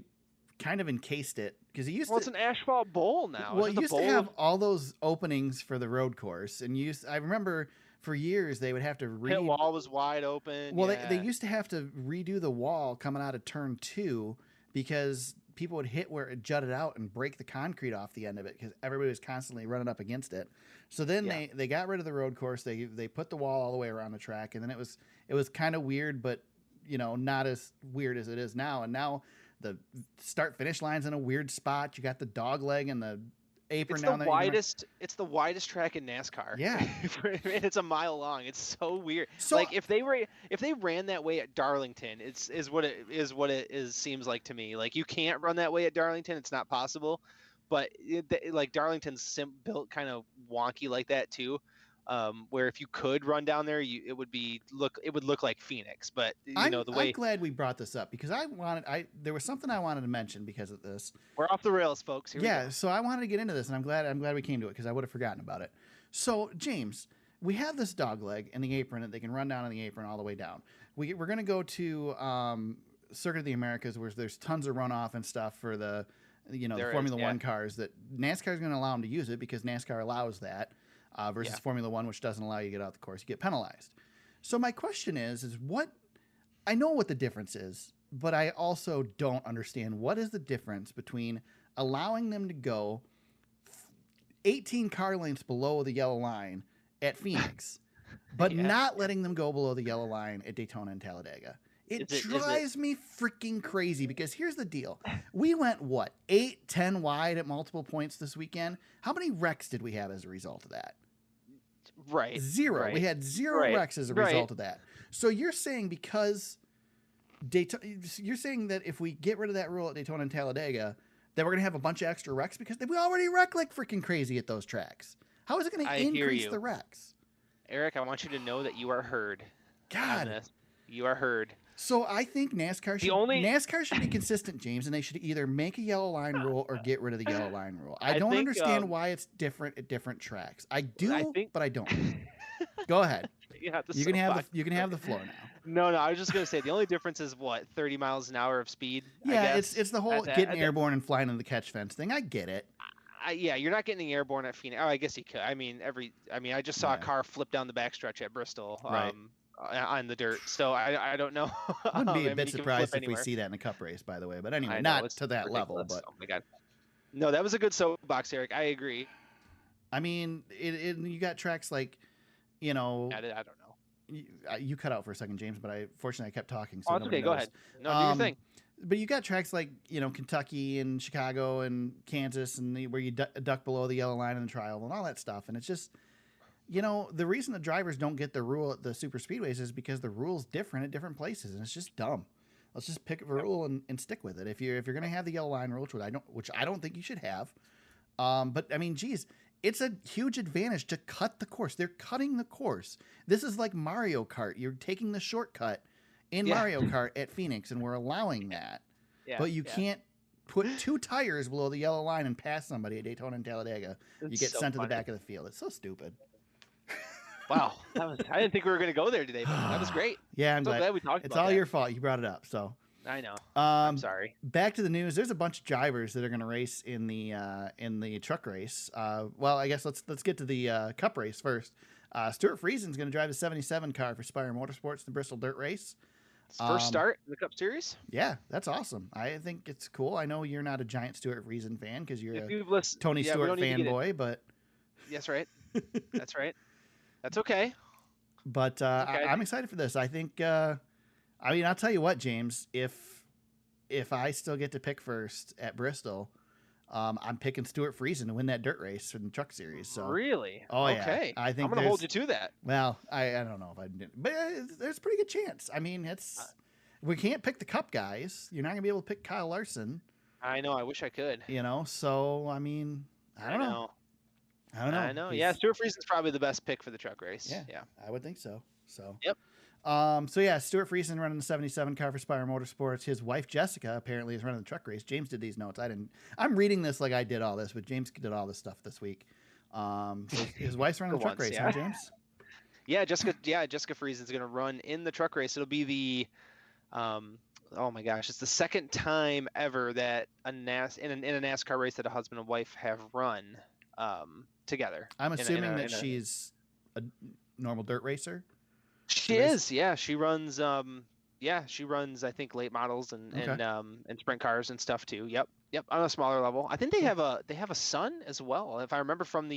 kind of encased it because it used to. Well, it's an asphalt bowl now. Well, it used to have all those openings for the road course. And I remember for years they would have to pit wall was wide open. Well, they used to have to redo the wall coming out of turn 2 because people would hit where it jutted out and break the concrete off the end of it because everybody was constantly running up against it. So then they got rid of the road course. They put the wall all the way around the track, and then it was kind of weird, but not as weird as it is now. And now the start finish line's in a weird spot. You got the dog leg and the apron down there. It's the widest track in NASCAR. Yeah. It's a mile long. It's so weird. So like if they ran that way at Darlington, is what it seems like to me. Like you can't run that way at Darlington. It's not possible. But like Darlington's built kind of wonky like that too. Where if you could run down there, it would look like Phoenix. But I'm glad we brought this up because there was something I wanted to mention because of this. We're off the rails, folks. Here we go. So I wanted to get into this, and I'm glad we came to it because I would have forgotten about it. So James, we have this dog leg and the apron that they can run down on the apron all the way down. We're going to go to Circuit of the Americas where there's tons of runoff and stuff for the the Formula One cars that NASCAR is going to allow them to use it because NASCAR allows that. Versus Formula One, which doesn't allow you to get out the course. You get penalized. So my question is what – I know what the difference is, but I also don't understand what is the difference between allowing them to go 18 car lengths below the yellow line at Phoenix, but not letting them go below the yellow line at Daytona and Talladega. It drives me freaking crazy because here's the deal. We went, 8, 10 wide at multiple points this weekend. How many wrecks did we have as a result of that? Right. 0. Right. We had 0 wrecks as a result of that. So you're saying you're saying that if we get rid of that rule at Daytona and Talladega, that we're going to have a bunch of extra wrecks because we already wreck like freaking crazy at those tracks. How is it going to increase the wrecks? Eric, I want you to know that you are heard. God. You are heard. So I think NASCAR should be consistent, James, and they should either make a yellow line rule or get rid of the yellow line rule. I don't understand why it's different at different tracks. I do, but I don't. Go ahead. You can have the floor now. No, I was just gonna say the only difference is 30 miles an hour of speed. Yeah, I guess, it's the whole getting airborne and flying in the catch fence thing. I get it. Yeah, you're not getting airborne at Phoenix. Oh, I guess you could. I mean, I just saw a car flip down the backstretch at Bristol. Right. On the dirt, so I don't know. Wouldn't be a bit surprised if we see that in a cup race, by the way. But anyway, not to that level. But oh my god, no, that was a good soapbox, Eric. I agree. I mean, you got tracks like, I don't know. You cut out for a second, James, but fortunately I kept talking. So it's okay. Go ahead. No, do your thing. But you got tracks like Kentucky and Chicago and Kansas, and where you duck below the yellow line in the trial and all that stuff, and it's just. The reason the drivers don't get the rule at the super speedways is because the rule's different at different places, and it's just dumb. Let's just pick a rule and stick with it. If you're going to have the yellow line rule, which I don't think you should have, but I mean, geez, it's a huge advantage to cut the course. They're cutting the course. This is like Mario Kart. You're taking the shortcut in Mario Kart at Phoenix, and we're allowing that. Yeah, but you can't put 2 tires below the yellow line and pass somebody at Daytona and Talladega. You get sent to the back of the field. It's so stupid. Wow, I didn't think we were going to go there today, but that was great. Yeah, I'm glad we talked about it. It's all your fault. You brought it up, so. I know. I'm sorry. Back to the news. There's a bunch of drivers that are going to race in the truck race. Well, I guess let's get to the Cup race first. Stuart Friesen's going to drive the 77 car for Spire Motorsports, the Bristol Dirt Race. First start in the Cup Series? Yeah, that's awesome. I think it's cool. I know you're not a giant Stuart Friesen fan because you're Tony Stewart fanboy, but. That's right. That's right. That's okay. But I'm excited for this. I think, I'll tell you what, James, if I still get to pick first at Bristol, I'm picking Stuart Friesen to win that dirt race in the Truck Series. So really? Oh, okay. Yeah. I think I'm going to hold you to that. Well, I don't know if I did, but there's a pretty good chance. I mean, we can't pick the Cup guys. You're not going to be able to pick Kyle Larson. I know. I wish I could. So, I mean, I don't know. I know. Yeah, Stuart Friesen's probably the best pick for the truck race. Yeah. I would think so. So. Yep. Stuart Friesen running the 77 car for Spire Motorsports. His wife Jessica apparently is running the truck race. James did these notes. I didn't. I'm reading this like I did all this, but James did all this stuff this week. So his wife's running the truck race, huh, James? Yeah, Jessica Friesen's going to run in the truck race. It'll be the oh my gosh, it's the second time ever that in a NASCAR race that a husband and wife have run together. I'm assuming that she's a normal dirt racer. She is, yeah. She runs, I think late models and sprint cars and stuff too. Yep. On a smaller level. I think they have a son as well. If I remember from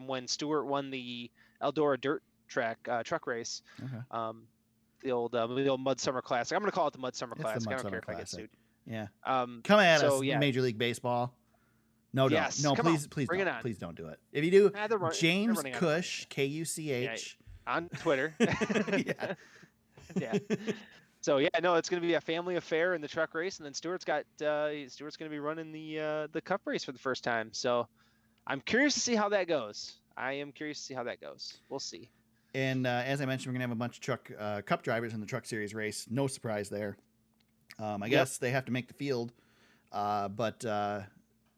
when Stewart won the Eldora Dirt truck race, the old Mud Summer Classic. I'm going to call it the Mud Summer Classic. I don't care if I get sued. Yeah. Come at us, Major League Baseball. No, please bring don't. It on. Please don't do it. If you do, James Cush, Kuch, on Twitter. Yeah. So it's going to be a family affair in the truck race, and then Stewart's going to be running the Cup race for the first time. So I'm curious to see how that goes. We'll see. And as I mentioned, we're going to have a bunch of Cup drivers in the Truck Series race. No surprise there. I guess they have to make the field, but.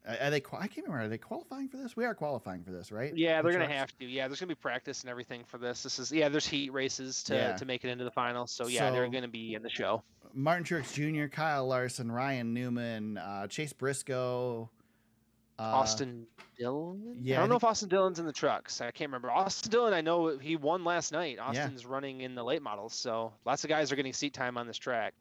I can't remember. Are they qualifying for this? We are qualifying for this, right? Yeah, they're going to have to. Yeah, there's going to be practice and everything for this. There's heat races to make it into the finals. So they're going to be in the show. Martin Truex Jr., Kyle Larson, Ryan Newman, Chase Briscoe, Austin Dillon. Yeah, I don't know if Austin Dillon's in the trucks. I can't remember. Austin Dillon, I know he won last night. Austin's running in the late models, so lots of guys are getting seat time on this track.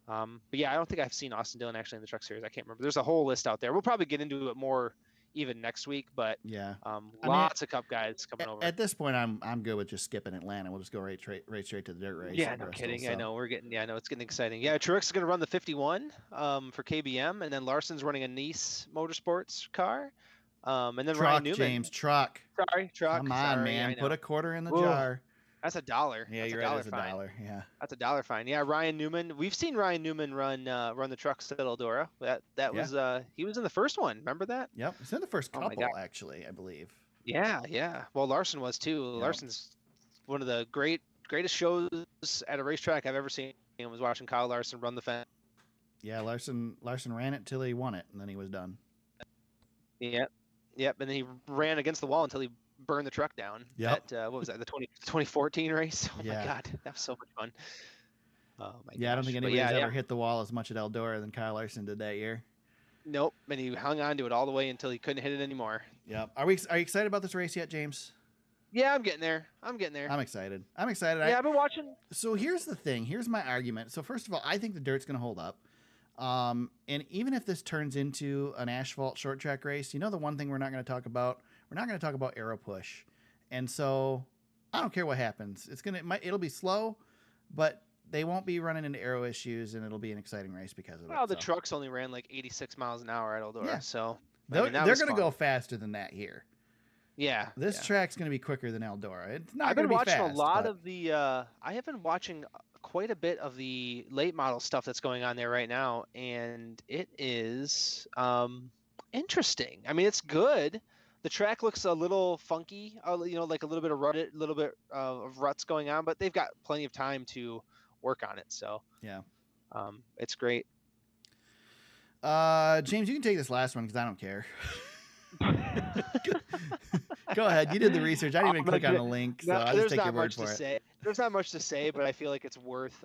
But I don't think I've seen Austin Dillon actually in the Truck Series. I can't remember. There's a whole list out there. We'll probably get into it more even next week. But yeah, lots of Cup guys coming over. At this point, I'm good with just skipping Atlanta. We'll just go right straight to the dirt race. Yeah, no kidding. So. I know I know it's getting exciting. Yeah, Truex is going to run the 51 for KBM, and then Larson's running a Nice Motorsports car. And then truck, Ryan Newman. James, truck. Sorry, truck. Come on, man. Put a quarter in the jar. That's $1. Yeah, you're right. It's $1. Yeah. That's $1 fine. Yeah, Ryan Newman. We've seen Ryan Newman run the trucks at Eldora. That was he was in the first one. Remember that? Yep, he's in the first couple actually, I believe. Yeah. Well, Larson was too. Yep. Larson's one of the greatest shows at a racetrack I've ever seen. I was watching Kyle Larson run the fence. Yeah, Larson ran it till he won it, and then he was done. Yep. And then he ran against the wall until he burned the truck down. Yep. At, what was that? The 2014 race? Oh my God, that was so much fun. Oh my. Yeah, gosh. I don't think anybody's ever hit the wall as much at Eldora than Kyle Larson did that year. Nope, and he hung on to it all the way until he couldn't hit it anymore. Yep. Are you excited about this race yet, James? Yeah, I'm getting there. I'm excited. Yeah, I've been watching. So here's the thing. Here's my argument. So first of all, I think the dirt's going to hold up. And even if this turns into an asphalt short track race, the one thing we're not going to talk about? We're not going to talk about aero push. And so I don't care what happens. It'll be slow, but they won't be running into aero issues, and it'll be an exciting race because of it. Well, the trucks only ran like 86 miles an hour at Eldora, so they're going to go faster than that here. Yeah, this track's going to be quicker than Eldora. It's not. I've been watching fast, a lot of the. I have been watching quite a bit of the late model stuff that's going on there right now, and it is interesting. I mean, it's good. The track looks a little funky, like a little bit of of ruts going on, but they've got plenty of time to work on it. So yeah, it's great. James, you can take this last one because I don't care. Go ahead. You did the research. I didn't even click on the link, so I'll just take your word for it. There's not much to say, but I feel like it's worth.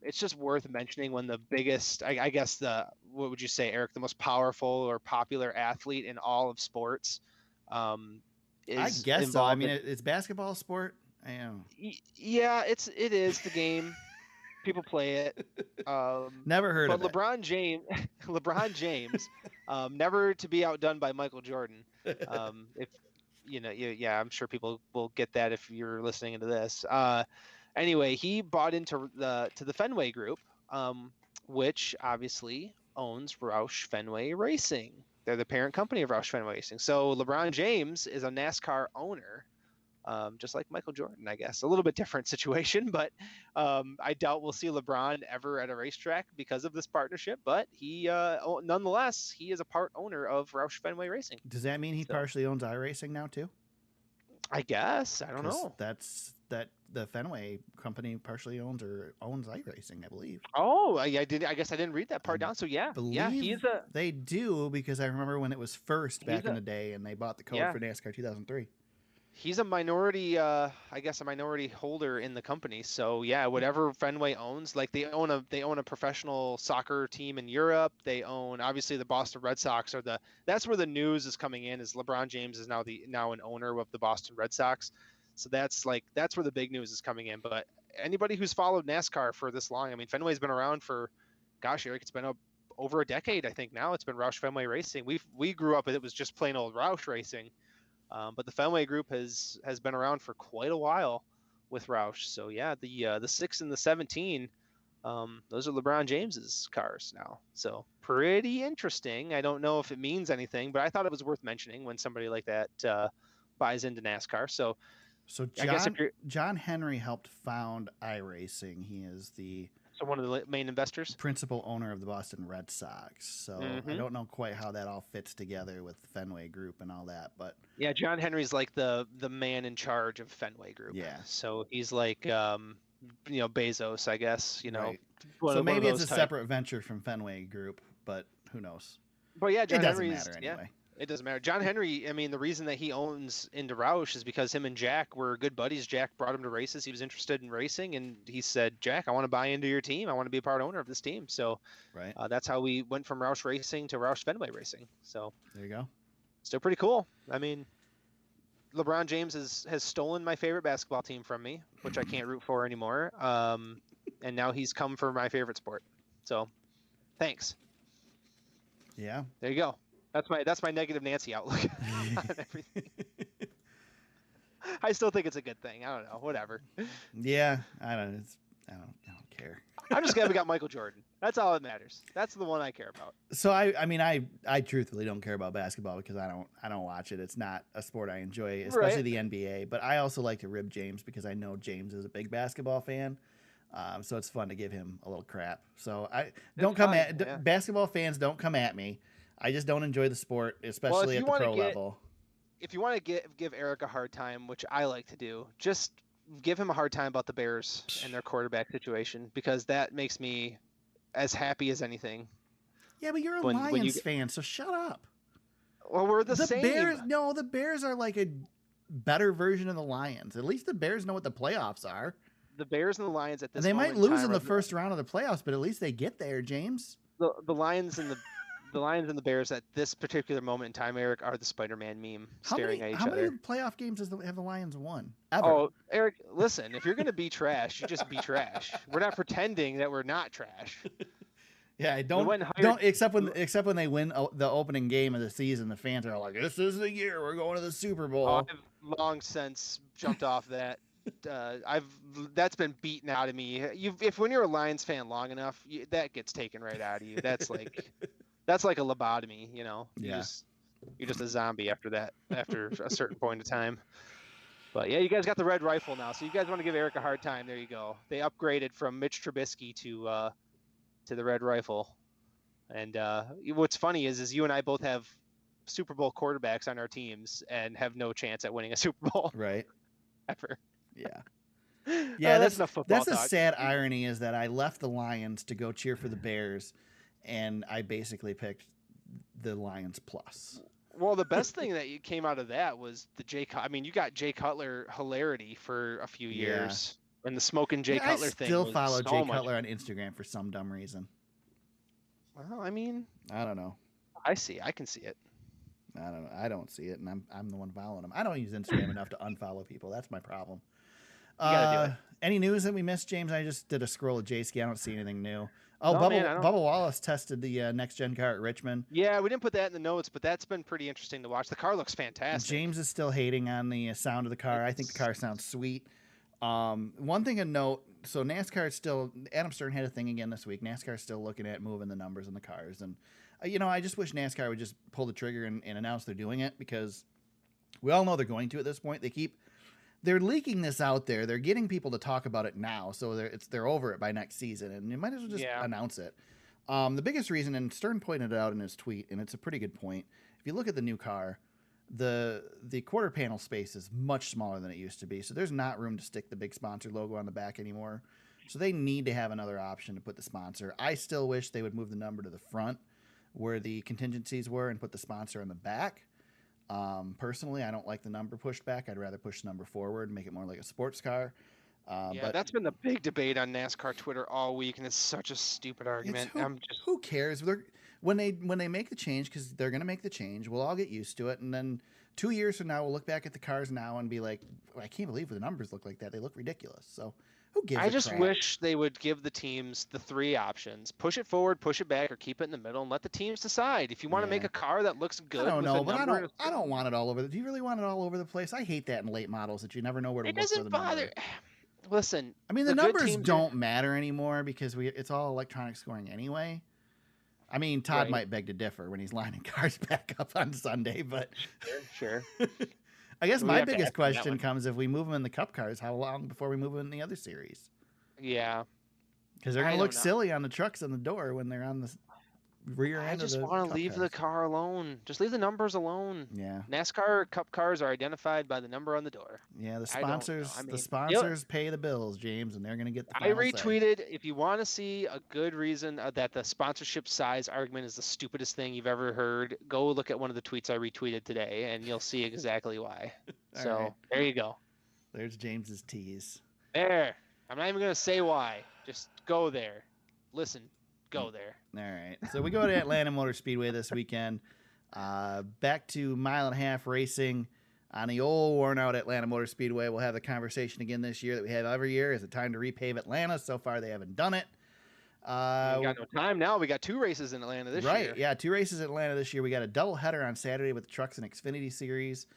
It's just worth mentioning when the biggest, I guess what would you say, Eric, the most powerful or popular athlete in all of sports. Is I guess so. I mean, it's basketball sport. I am. Yeah, it is the game. People play it. Never heard of it. But LeBron James, never to be outdone by Michael Jordan. If I'm sure people will get that if you're listening to this. Anyway, he bought into the Fenway Group, which obviously owns Roush Fenway Racing. They're the parent company of Roush Fenway Racing. So LeBron James is a NASCAR owner. Just like Michael Jordan, I guess. A little bit different situation, but I doubt we'll see LeBron ever at a racetrack because of this partnership. But he, nonetheless, he is a part owner of Roush Fenway Racing. Does that mean he partially owns iRacing now too? I guess. I don't know. The Fenway company partially owns iRacing, I believe. Oh, I did. I guess I didn't read that part down. So yeah, they do, because I remember when it was first back in the day, and they bought the code for NASCAR 2003. He's a minority, a minority holder in the company. So yeah, whatever Fenway owns, like they own a professional soccer team in Europe. They own, obviously, the Boston Red Sox that's where the news is coming in, is LeBron James is now an owner of the Boston Red Sox. So that's where the big news is coming in. But anybody who's followed NASCAR for this long, I mean, Fenway's been around for, gosh, Eric, it's been over a decade, I think now. It's been Roush Fenway Racing. We grew up, it was just plain old Roush Racing. But the Fenway Group has been around for quite a while with Roush. So yeah, the 6 and the 17, those are LeBron James's cars now. So pretty interesting. I don't know if it means anything, but I thought it was worth mentioning when somebody like that buys into NASCAR. So John Henry helped found iRacing. He is one of the main investors, principal owner of the Boston Red Sox. So I don't know quite how that all fits together with the Fenway Group and all that, but yeah, John Henry's like the man in charge of Fenway Group. Yeah. So he's like, Bezos, I guess, Right. So maybe it's a separate venture from Fenway Group, but who knows? But yeah, John it doesn't Henry's, matter anyway. It doesn't matter. John Henry, I mean, the reason that he owns into Roush is because him and Jack were good buddies. Jack brought him to races. He was interested in racing, and he said, Jack, I want to buy into your team. I want to be a part owner of this team. So right. That's how we went from Roush Racing to Roush Fenway Racing. So there you go. Still pretty cool. I mean, LeBron James has stolen my favorite basketball team from me, which I can't root for anymore. And now he's come for my favorite sport. So thanks. Yeah. There you go. That's my negative Nancy outlook on everything. I still think it's a good thing. I don't know. Whatever. Yeah, I don't care. I'm just glad we got Michael Jordan. That's all that matters. That's the one I care about. So I truthfully don't care about basketball because I don't watch it. It's not a sport I enjoy, especially the NBA. But I also like to rib James because I know James is a big basketball fan. So it's fun to give him a little crap. So basketball fans, don't come at me. I just don't enjoy the sport, especially at the pro level. If you want to give Eric a hard time, which I like to do, just give him a hard time about the Bears and their quarterback situation, because that makes me as happy as anything. Yeah, but you're a Lions fan, so shut up. Well, we're the same. The Bears are like a better version of the Lions. At least the Bears know what the playoffs are. The Bears and the Lions at this they might lose in the first round of the playoffs, but at least they get there, James. The Lions and the Lions and the Bears at this particular moment in time, Eric, are the Spider-Man meme staring at each other. How many playoff games have the Lions won? Ever? Oh, Eric, listen, if you're going to be trash, you just be trash. We're not pretending that we're not trash. Yeah, don't except when they win the opening game of the season, the fans are like, "This is the year we're going to the Super Bowl." Oh, I've long since jumped off that. That's been beaten out of me. When you're a Lions fan long enough, that gets taken right out of you. That's like a lobotomy, you know. Yeah. You're just a zombie after that, after a certain point of time. But yeah, you guys got the red rifle now, so you guys want to give Eric a hard time. There you go. They upgraded from Mitch Trubisky to the red rifle. And what's funny is you and I both have Super Bowl quarterbacks on our teams and have no chance at winning a Super Bowl. Right. Ever. Yeah. Yeah, that's a sad irony is that I left the Lions to go cheer for the Bears, and I basically picked the Lions plus. Well, the best thing that came out of that was you got Jay Cutler hilarity for a few years. And the smoking Jay Cutler thing. I still follow Jay Cutler on Instagram for some dumb reason. Well, I mean, I don't know. I can see it. I don't know. I don't see it, and I'm the one following him. I don't use Instagram enough to unfollow people. That's my problem. You gotta do it. Any news that we missed, James? I just did a scroll of J-Ski. I don't see anything new. Oh, Bubba Wallace tested the next-gen car at Richmond. Yeah, we didn't put that in the notes, but that's been pretty interesting to watch. The car looks fantastic. James is still hating on the sound of the car. I think the car sounds sweet. One thing to note, so NASCAR is still, Adam Stern had a thing again this week. NASCAR is still looking at moving the numbers in the cars. And, I just wish NASCAR would just pull the trigger and announce they're doing it, because we all know they're going to at this point. They're leaking this out there. They're getting people to talk about it now, so they're over it by next season, and you might as well just announce it. The biggest reason, and Stern pointed it out in his tweet, and it's a pretty good point. If you look at the new car, the quarter panel space is much smaller than it used to be, so there's not room to stick the big sponsor logo on the back anymore. So they need to have another option to put the sponsor. I still wish they would move the number to the front where the contingencies were and put the sponsor on the back. Personally, I don't like the number pushed back. I'd rather push the number forward and make it more like a sports car. But that's been the big debate on NASCAR Twitter all week, and it's such a stupid argument. Who cares? When they make the change, because they're going to make the change, we'll all get used to it, and then 2 years from now, we'll look back at the cars now and be like, I can't believe the numbers look like that. They look ridiculous. So who gives a crap? I just wish they would give the teams the three options: push it forward, push it back, or keep it in the middle, and let the teams decide. If you want to make a car that looks good, I don't know, but I don't want it all over. Do you really want it all over the place? I hate that in late models that you never know where to look for the number. It doesn't bother. Listen, I mean, the numbers don't matter anymore because it's all electronic scoring anyway. I mean, Todd might beg to differ when he's lining cars back up on Sunday, but sure. I guess my biggest question comes if we move them in the Cup cars, how long before we move them in the other series? Yeah. Because they're going to look silly on the trucks on the door when they're on the rear end of the I just want to leave the car alone. Just leave the numbers alone. Yeah. NASCAR Cup cars are identified by the number on the door. Yeah, the sponsors pay the bills, James, and they're going to get the final I retweeted, if you want to see a good reason that the sponsorship size argument is the stupidest thing you've ever heard, go look at one of the tweets I retweeted today, and you'll see exactly why. So, there you go. There's James's tease. There. I'm not even going to say why. Just go there. Listen. Go there. All right. So we go to Atlanta Motor Speedway this weekend. Back to 1.5 mile racing on the old worn-out Atlanta Motor Speedway. We'll have the conversation again this year that we have every year. Is it time to repave Atlanta? So far, they haven't done it. We got no time now. We got 2 races in Atlanta this year. Right, yeah, 2 races in Atlanta this year. We got a doubleheader on Saturday with the Trucks and Xfinity Series.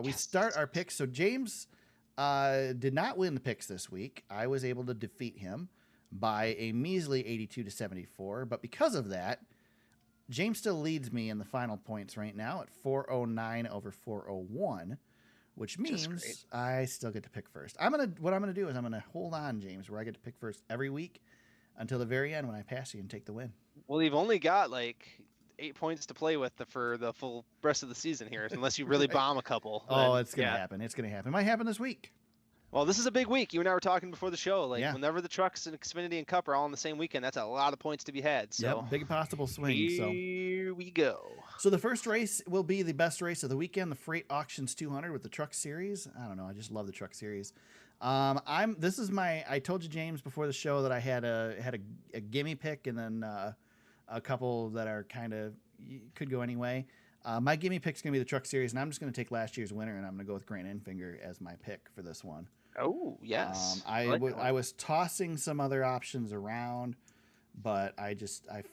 We start our picks. So James did not win the picks this week. I was able to defeat him by a measly 82-74. But because of that, James still leads me in the final points right now at 409 over 401, which means I still get to pick first. What I'm gonna do is I'm gonna hold on, James, where I get to pick first every week until the very end when I pass you and take the win. Well, you've only got like 8 points to play with for the full rest of the season here, unless you really bomb a couple. Oh, it's gonna happen. It's gonna happen. It might happen this week. Well, this is a big week. You and I were talking before the show. Whenever the Trucks and Xfinity and Cup are all on the same weekend, that's a lot of points to be had. So yep, big possible swing. Here we go. So the first race will be the best race of the weekend, the Freight Auctions 200 with the Truck Series. I don't know. I just love the Truck Series. I told you, James, before the show that I had a gimme pick and then a couple that are kind of could go anyway. My gimme pick's going to be the Truck Series, and I'm just going to take last year's winner, and I'm going to go with Grant Enfinger as my pick for this one. Oh, yes. I was tossing some other options around, but I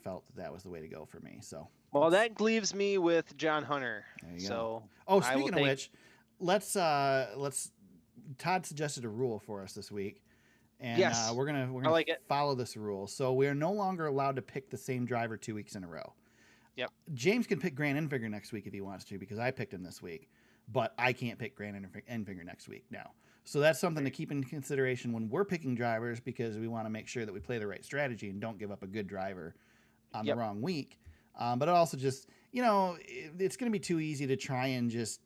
felt that was the way to go for me. So, well, that leaves me with John Hunter. There you go. Oh, speaking of which, let's Todd suggested a rule for us this week, and yes. We're gonna follow this rule. So we are no longer allowed to pick the same driver 2 weeks in a row. Yep. James can pick Grant Enfinger next week if he wants to, because I picked him this week, but I can't pick Grant Enfinger next week now. So that's something to keep in consideration when we're picking drivers, because we want to make sure that we play the right strategy and don't give up a good driver on the wrong week. But it also just, it's going to be too easy to try and just,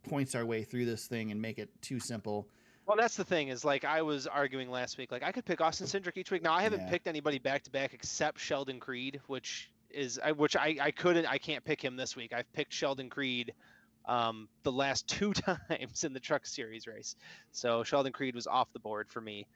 points our way through this thing and make it too simple. Well, that's the thing is, I was arguing last week, I could pick Austin Cindric each week. Now, I haven't picked anybody back-to-back except Sheldon Creed, which I can't pick him this week. I've picked Sheldon Creed the last 2 times in the Truck Series race. So Sheldon Creed was off the board for me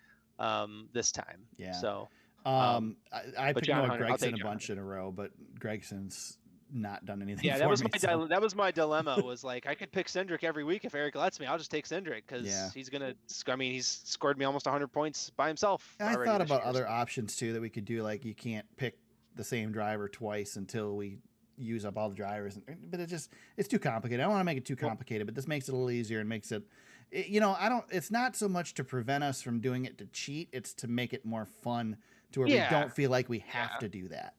this time. Yeah. So I picked Noah Gragson a bunch in a row, but Gregson's not done anything. Yeah, that was my dilemma. Was I could pick Cindric every week if Eric lets me. I'll just take Cindric because he's gonna. He's scored me almost 100 points by himself. I thought about other options too that we could do. You can't pick the same driver twice until we use up all the drivers, but it's too complicated. I don't want to make it too complicated, but this makes it a little easier and makes it, it's not so much to prevent us from doing it to cheat. It's to make it more fun to where we don't feel like we have to do that.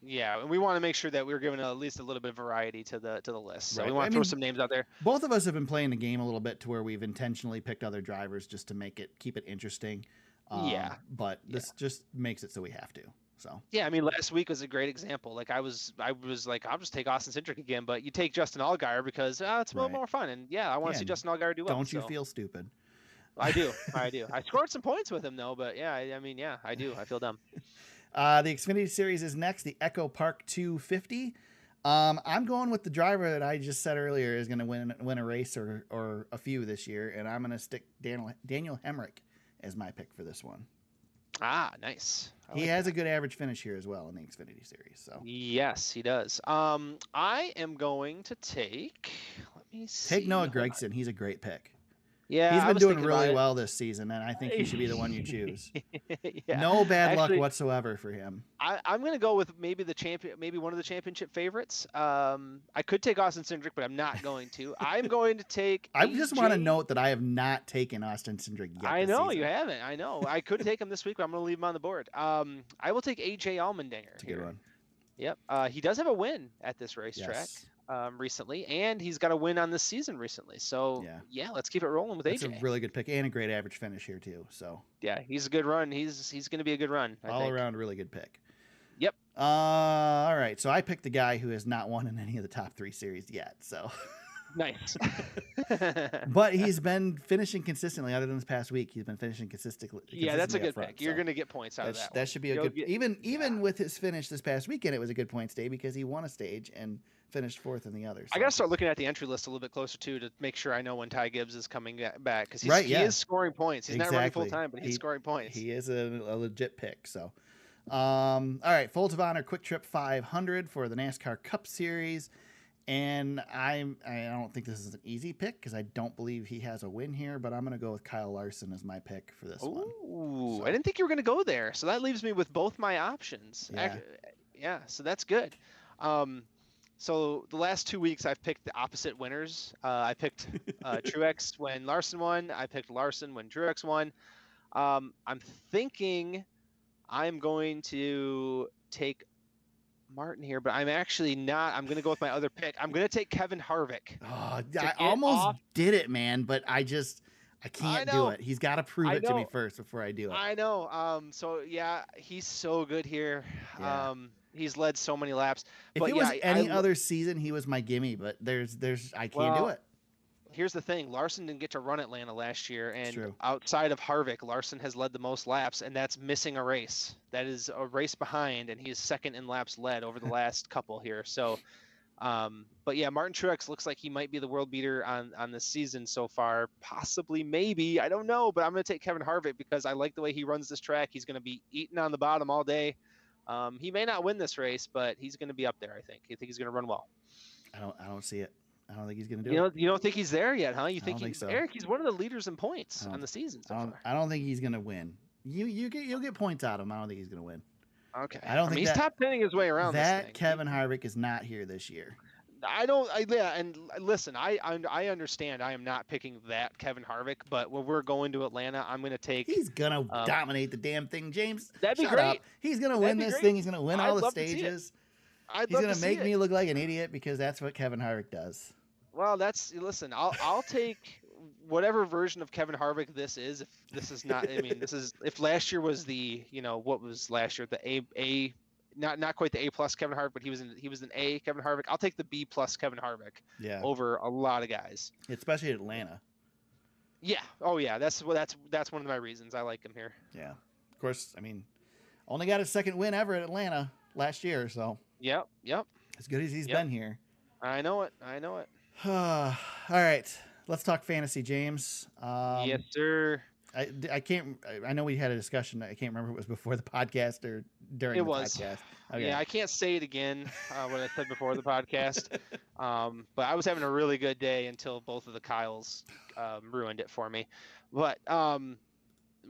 Yeah, and we want to make sure that we're giving at least a little bit of variety to the list. So we want to throw some names out there. Both of us have been playing the game a little bit to where we've intentionally picked other drivers just to keep it interesting. But this just makes it so we have to. So yeah, last week was a great example. I was like, I'll just take Austin Cindric again, but you take Justin Allgaier because it's a little more fun, and I want to see Justin Allgaier do well. Don't you feel stupid? I do. I scored some points with him though, but I do. I feel dumb. The Xfinity Series is next, the Echo Park 250. I'm going with the driver that I just said earlier is going to win a race or a few this year, and I'm going to stick Daniel Hemrick as my pick for this one. Ah, nice. He has a good average finish here as well in the Xfinity Series. So yes, he does. I am going to take. Let me see. Take Noah Gragson. He's a great pick. Yeah, he's been doing really well this season, and I think he should be the one you choose. No bad luck whatsoever for him. I'm going to go with maybe one of the championship favorites. I could take Austin Cindric, but I'm not going to. I'm going to take. I just want to note that I have not taken Austin Cindric yet. I know you haven't. I know. I could take him this week, but I'm going to leave him on the board. I will take AJ Allmendinger. It's a good one. Yep. He does have a win at this racetrack. Recently, and he's got a win on this season recently. So let's keep it rolling with AJ. It's a really good pick and a great average finish here too. So yeah, he's a good run. He's going to be a good run. I think. Around really good pick. Yep. All right. So I picked the guy who has not won in any of the top 3 series yet. So nice. But he's been finishing consistently. Other than this past week, he's been finishing consistently. Yeah, that's a good pick. You're going to get points out of that. That should be a good. Even with his finish this past weekend, it was a good points day because he won a stage and finished 4th in the others. So. I got to start looking at the entry list a little bit closer too to make sure I know when Ty Gibbs is coming back because he is scoring points. He's not running full time, but he's scoring points. He is a legit pick. So, all right, Folds of Honor Quick Trip 500 for the NASCAR Cup Series. And I don't think this is an easy pick because I don't believe he has a win here, but I'm going to go with Kyle Larson as my pick for this one. Ooh, So, I didn't think you were going to go there. So that leaves me with both my options. Yeah. Yeah, so that's good. So the last 2 weeks I've picked the opposite winners. I picked Truex when Larson won. I picked Larson when Truex won. I'm thinking I'm going to take Martin here, but I'm actually not. I'm going to go with my other pick. I'm going to take Kevin Harvick. Oh, I almost did it, man, but I can't do it. He's got to prove it to me first before I do it. I know. So yeah, he's so good here. Yeah. He's led so many laps. If it was any other season, he was my gimme, but I can't do it. Here's the thing. Larson didn't get to run Atlanta last year, and True. outside of Harvick, Larson has led the most laps, and that's missing a race. That is a race behind, and he is second in laps led over the last couple here. So, but yeah, Martin Truex looks like he might be the world beater on this season so far. Possibly, maybe, I don't know, but I'm going to take Kevin Harvick because I like the way he runs this track. He's going to be eating on the bottom all day. He may not win this race, but he's going to be up there, I think. I think he's going to run well. I don't see it. I don't think he's going to do it. You don't think he's there yet, huh? You think think so. Eric, he's one of the leaders in points on the season so far. I don't think he's going to win. You'll get points out of him. I don't think he's going to win. Okay. I don't think he's top 10ing his way around that this thing. Kevin Harvick is not here this year. And listen, I understand I am not picking that Kevin Harvick, but when we're going to Atlanta, I'm going to take. He's going to dominate the damn thing, James. That'd be Shut great. Up. He's going to win this thing. He's going to win all the stages. He's going to make me look like an idiot because that's what Kevin Harvick does. Well, listen. I'll take whatever version of Kevin Harvick this is. If this is not, I mean, if last year was the, what was last year, the A, not quite the A+ Kevin Harvick, but he was an A Kevin Harvick. I'll take the B+ Kevin Harvick over a lot of guys, especially Atlanta. Yeah. Oh yeah. That's one of my reasons I like him here. Yeah. Of course. I mean, only got his second win ever at Atlanta last year, so. Yep. As good as he's been here. I know it. All right, let's talk fantasy, James. Yes, sir. I can't. I know we had a discussion. I can't remember if it was before the podcast or during the podcast. Okay. Yeah, I can't say it again what I said before the podcast. But I was having a really good day until both of the Kyles ruined it for me. But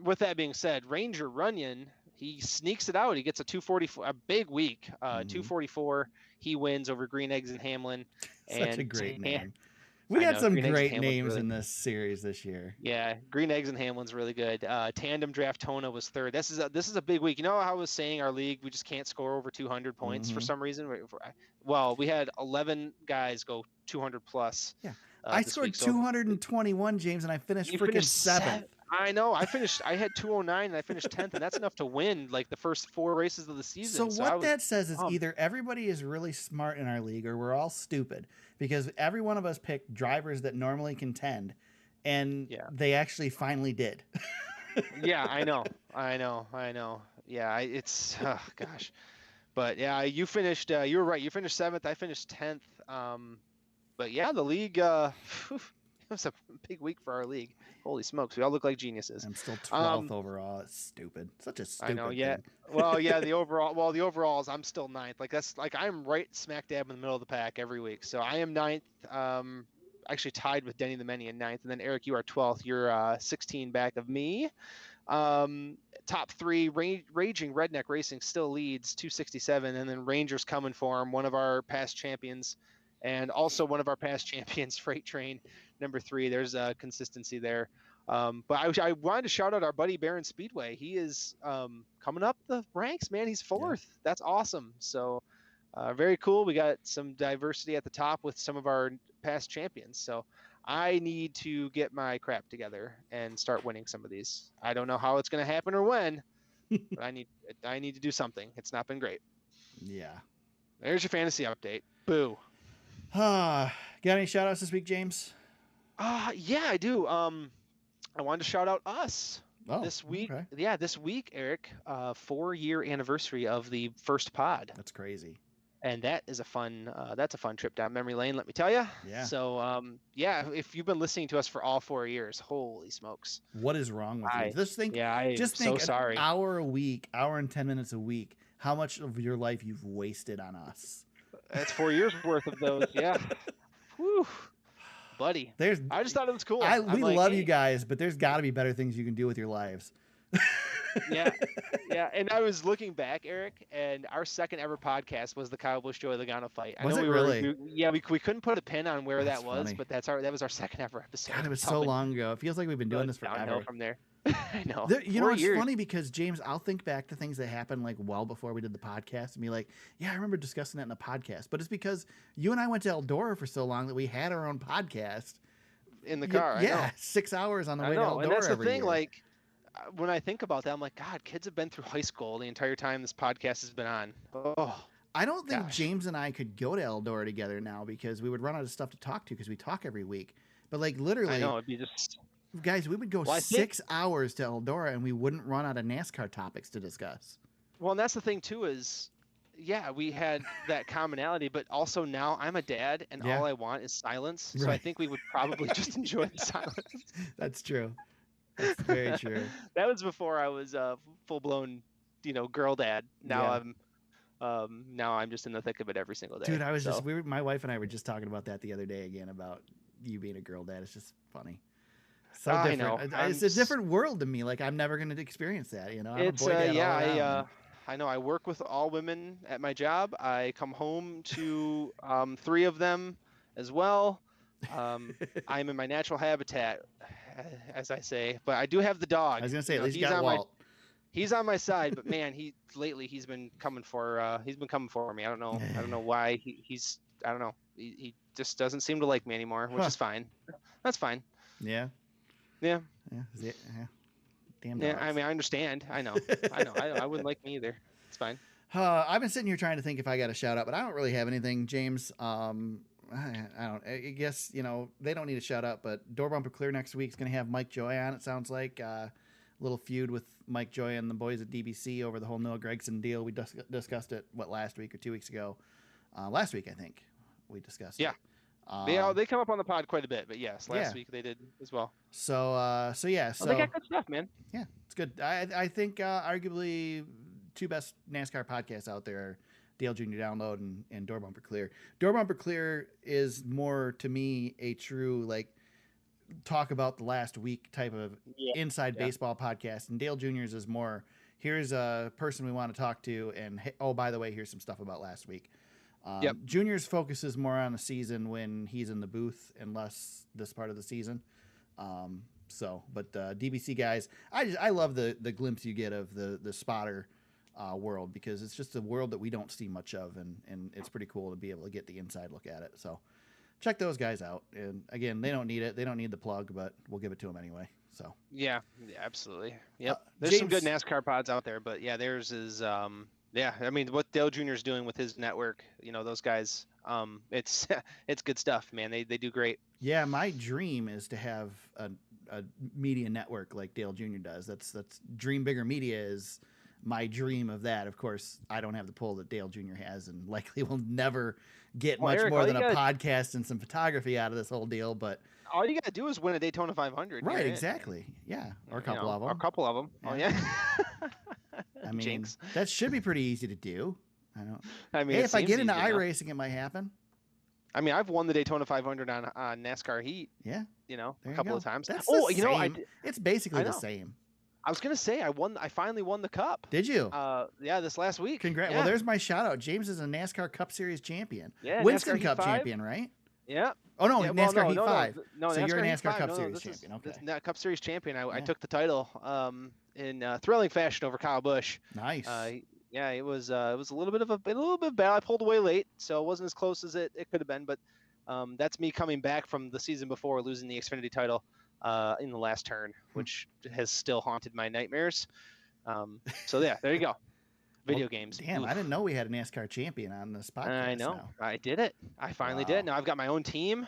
with that being said, Ranger Runyon, he sneaks it out. He gets a 244, a big week, 244. He wins over Green Eggs and Hamlin. Such a great name. We got some great names in this series this year. Yeah, Green Eggs and Hamlin's really good. Tandem Draftona was third. This is a big week. You know how I was saying our league, we just can't score over 200 points for some reason? Well, we had 11 guys go 200 plus. Yeah. I scored 221, James, and I finished freaking seventh. I know. I had 209 and I finished 10th, and that's enough to win like the first 4 races of the season. So that says is either everybody is really smart in our league or we're all stupid, because every one of us picked drivers that normally contend, and they actually finally did. Yeah, I know. Yeah, it's gosh. But yeah, you finished you were right. You finished 7th, I finished 10th. But yeah, the league it was a big week for our league. Holy smokes, we all look like geniuses. I'm still 12th overall. It's stupid. Such a stupid I know, yeah. thing. Well, yeah, the overalls, I'm still 9th. Like I'm right smack dab in the middle of the pack every week. So I am 9th. Actually tied with Denny the Many in 9th, and then Eric, you are 12th. You're 16 back of me. Top 3, Raging Redneck Racing still leads 267, and then Rangers coming for him, one of our past champions, and also one of our past champions, Freight Train, number 3. There's a consistency there. But I wanted to shout out our buddy Barron Speedway. He is coming up the ranks, man. He's 4th. Yeah. That's awesome. So very cool. We got some diversity at the top with some of our past champions. So I need to get my crap together and start winning some of these. I don't know how it's going to happen or when, but I need to do something. It's not been great. Yeah. There's your fantasy update. Boo. Got any shout outs this week, James? Yeah, I do. I wanted to shout out us this week. Okay. Yeah, this week, Eric, 4-year anniversary of the first pod. That's crazy. And that is that's a fun trip down memory lane, let me tell you. Yeah. So, if you've been listening to us for all 4 years, holy smokes. What is wrong with you? Just think, sorry. Hour a week, hour and 10 minutes a week, how much of your life you've wasted on us. That's 4 years worth of those. Yeah. Whew. Buddy. I just thought it was cool. We love you guys, but there's got to be better things you can do with your lives. Yeah. And I was looking back, Eric, and our second ever podcast was the Kyle Busch Joey Logano fight. Was it really? We couldn't put a pin on where that was, funny. But that was our second ever episode. God, it was so long ago. It feels like we've been doing this forever. From there. I know. It's funny because, James, I'll think back to things that happened like well before we did the podcast and be like, yeah, I remember discussing that in the podcast. But it's because you and I went to Eldora for so long that we had our own podcast. In the car, yeah, 6 hours on the way to Eldora. And that's the every thing, year. like, when I think about that, I'm like, God, kids have been through high school the entire time this podcast has been on. Oh, I don't think James and I could go to Eldora together now because we would run out of stuff to talk to because we talk every week. But like literally, I know, it'd be just... Guys, we would go 6 hours to Eldora and we wouldn't run out of NASCAR topics to discuss. Well, and that's the thing too is, yeah, we had that commonality, but also now I'm a dad and all I want is silence. So I think we would probably just enjoy the silence. That's true. That's very true. That was before I was a full-blown, girl dad. Now I'm just in the thick of it every single day. Dude, I was my wife and I were just talking about that the other day again about you being a girl dad. It's just funny. So different. I know. It's a different world to me. Like I'm never going to experience that. I'm a boy dad I know. I work with all women at my job. I come home to 3 of them as well. I'm in my natural habitat, as I say. But I do have the dog. I was going to say, at least you got Walt. He's on my side, but man, he's been coming for me. I don't know why he's I don't know. He just doesn't seem to like me anymore, which is fine. That's fine. Yeah. Yeah. Yeah. Damn dogs. Yeah, I mean, I understand. I know. I wouldn't like me either. It's fine. I've been sitting here trying to think if I got a shout out, but I don't really have anything, James. I don't. I guess they don't need a shout out, but Door Bumper Clear next week is going to have Mike Joy on. It sounds like a little feud with Mike Joy and the boys at DBC over the whole Noah Gragson deal. We discussed it last week or 2 weeks ago. Last week I think we discussed it. They come up on the pod quite a bit, but yes, last week they did as well. So they got good stuff, man. Yeah, it's good. I think arguably 2 best NASCAR podcasts out there are Dale Jr. Download and Door Bumper Clear. Door Bumper Clear is more to me a true talk about the last week type of inside baseball podcast, and Dale Jr.'s is more here's a person we want to talk to, and oh, by the way, here's some stuff about last week. Junior's focuses more on the season when he's in the booth and less this part of the season. But DBC guys, I love the glimpse you get of the spotter world because it's just a world that we don't see much of, and it's pretty cool to be able to get the inside look at it. So check those guys out. And again, they don't need it. They don't need the plug, but we'll give it to them anyway. So yeah, absolutely. Yep. There's some good NASCAR pods out there, but yeah, theirs is yeah, I mean, what Dale Jr. is doing with his network, those guys, it's good stuff, man. They do great. Yeah, my dream is to have a media network like Dale Jr. does. That's Dream Bigger Media is my dream of that. Of course, I don't have the pull that Dale Jr. has, and likely will never get much Eric, more than a podcast and some photography out of this whole deal. But all you gotta do is win a Daytona 500. Right? Exactly. Yeah, or a couple of them. Or a couple of them. Yeah. Oh yeah. I mean, Jinx. That should be pretty easy to do. I mean, hey, if I get into iRacing, it might happen. I mean, I've won the Daytona 500 on NASCAR Heat. Yeah. A couple of times. That's it's basically the same. I was gonna say I finally won the Cup. Did you? Yeah, this last week. Congrats. Yeah. Well, there's my shout out. James is a NASCAR Cup Series champion. Yeah. Winston NASCAR Cup champion, right? Yeah. Oh no, NASCAR Heat 5. No, so NASCAR you're a Heat NASCAR 5. Cup Series champion. Okay. This Cup Series champion. I took the title in thrilling fashion over Kyle Busch. Nice. Yeah, it was a little bit bad. I pulled away late, so it wasn't as close as it could have been. But that's me coming back from the season before losing the Xfinity title in the last turn, which has still haunted my nightmares. So yeah, there you go. Video games. Damn, I didn't know we had a NASCAR champion on this podcast. I know. Now. I did it. I finally did. Now I've got my own team.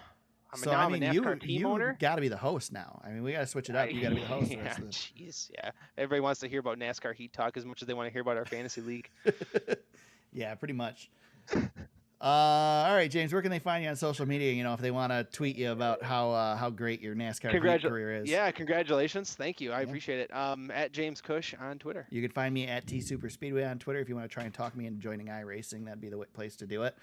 I'm a NASCAR team owner. Got to be the host now. I mean, we got to switch it up. You got to be the host. Yeah, jeez. Yeah. Everybody wants to hear about NASCAR Heat Talk as much as they want to hear about our fantasy league. Yeah, pretty much. All right, James, where can they find you on social media? If they want to tweet you about how great your NASCAR career is. Yeah, congratulations. Thank you. I appreciate it. At James Cush on Twitter. You can find me at T Super Speedway on Twitter if you want to try and talk me into joining iRacing. That'd be the place to do it.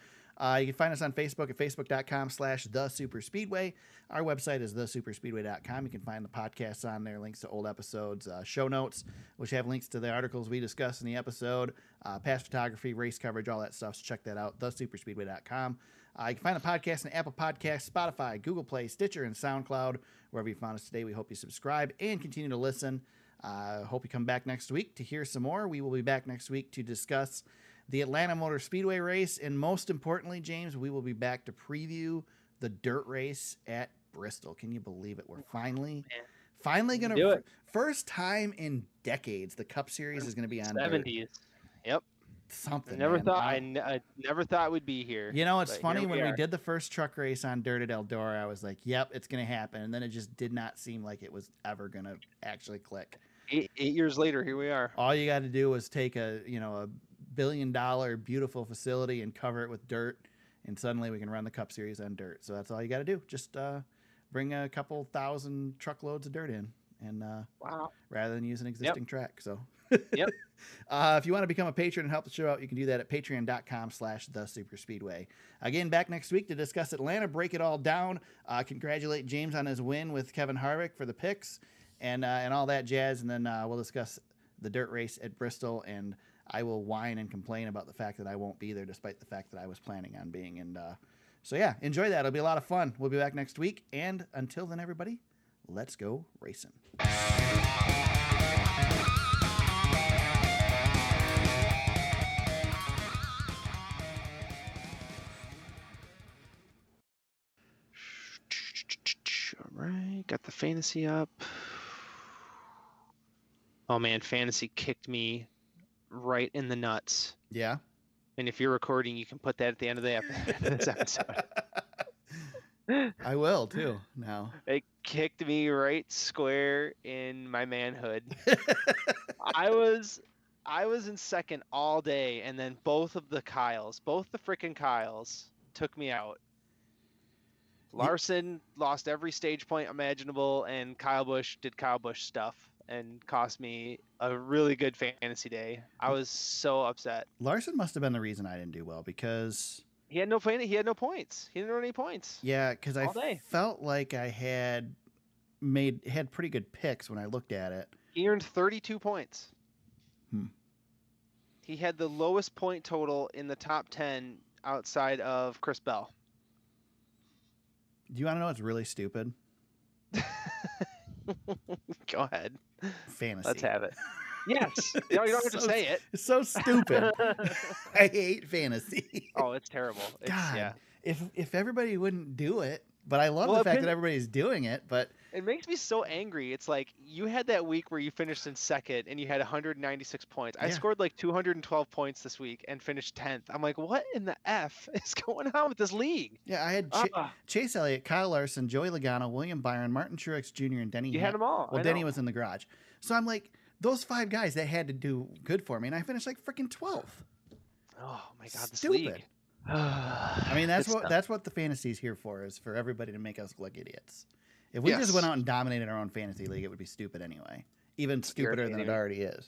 You can find us on Facebook at facebook.com/thesuperspeedway. Our website is thesuperspeedway.com. You can find the podcasts on there, links to old episodes, show notes, which have links to the articles we discussed in the episode, past photography, race coverage, all that stuff. So check that out, thesuperspeedway.com. You can find the podcast on Apple Podcasts, Spotify, Google Play, Stitcher, and SoundCloud. Wherever you found us today, we hope you subscribe and continue to listen. Hope you come back next week to hear some more. We will be back next week to discuss the Atlanta Motor Speedway race. And most importantly, James, we will be back to preview the dirt race at Bristol. Can you believe it? We're finally going to do it. First time in decades, the Cup Series is going to be on 70s. Dirt. Yep. Something. I never thought we'd be here. You know, it's funny when we did the first truck race on dirt at Eldora, I was like, yep, it's going to happen. And then it just did not seem like it was ever going to actually click. 8 years later, here we are. All you got to do was take a $1 billion beautiful facility and cover it with dirt. And suddenly we can run the Cup Series on dirt. So that's all you got to do. Just bring a couple thousand truckloads of dirt in. And wow, rather than use an existing track. So yep. If you want to become a patron and help the show out, you can do that at patreon.com/thesuperspeedway. Again, back next week to discuss Atlanta, break it all down. Congratulate James on his win with Kevin Harvick for the picks and all that jazz. And then we'll discuss the dirt race at Bristol. And I will whine and complain about the fact that I won't be there, despite the fact that I was planning on being. And so, yeah, enjoy that. It'll be a lot of fun. We'll be back next week. And until then, everybody, let's go racing. All right, got the fantasy up. Oh man, fantasy kicked me right in the nuts. Yeah. And if you're recording, you can put that at the end of this episode. I will too. Now it kicked me right square in my manhood. I was in second all day, and then both the freaking Kyles took me out. Larson lost every stage point imaginable, and Kyle Busch did Kyle Busch stuff and cost me a really good fantasy day. I was so upset. Larson must have been the reason I didn't do well, because he had no points. He didn't earn any points. Yeah, because I felt like I had pretty good picks when I looked at it. He earned 32 points. He had the lowest point total in the top 10 outside of Chris Bell. Do you want to know what's really stupid? Go ahead. Fantasy. Let's have it. Yes. You don't have to say it. It's so stupid. I hate fantasy. Oh, it's terrible. God, yeah. If everybody wouldn't do it, but I love the fact that everybody's doing it, but it makes me so angry. It's like you had that week where you finished in second and you had 196 points. I scored like 212 points this week and finished 10th. I'm like, what in the F is going on with this league? Yeah, I had Chase Elliott, Kyle Larson, Joey Logano, William Byron, Martin Truex Jr., and Denny. You had them all. Well, Denny was in the garage. So I'm like, those 5 guys, that had to do good for me, and I finished like freaking 12th. Oh my God, Stupid. this league. I mean, that's what the fantasy's here for, is for everybody to make us look idiots. If we just went out and dominated our own fantasy league, it would be stupid anyway. Even stupider than it already is.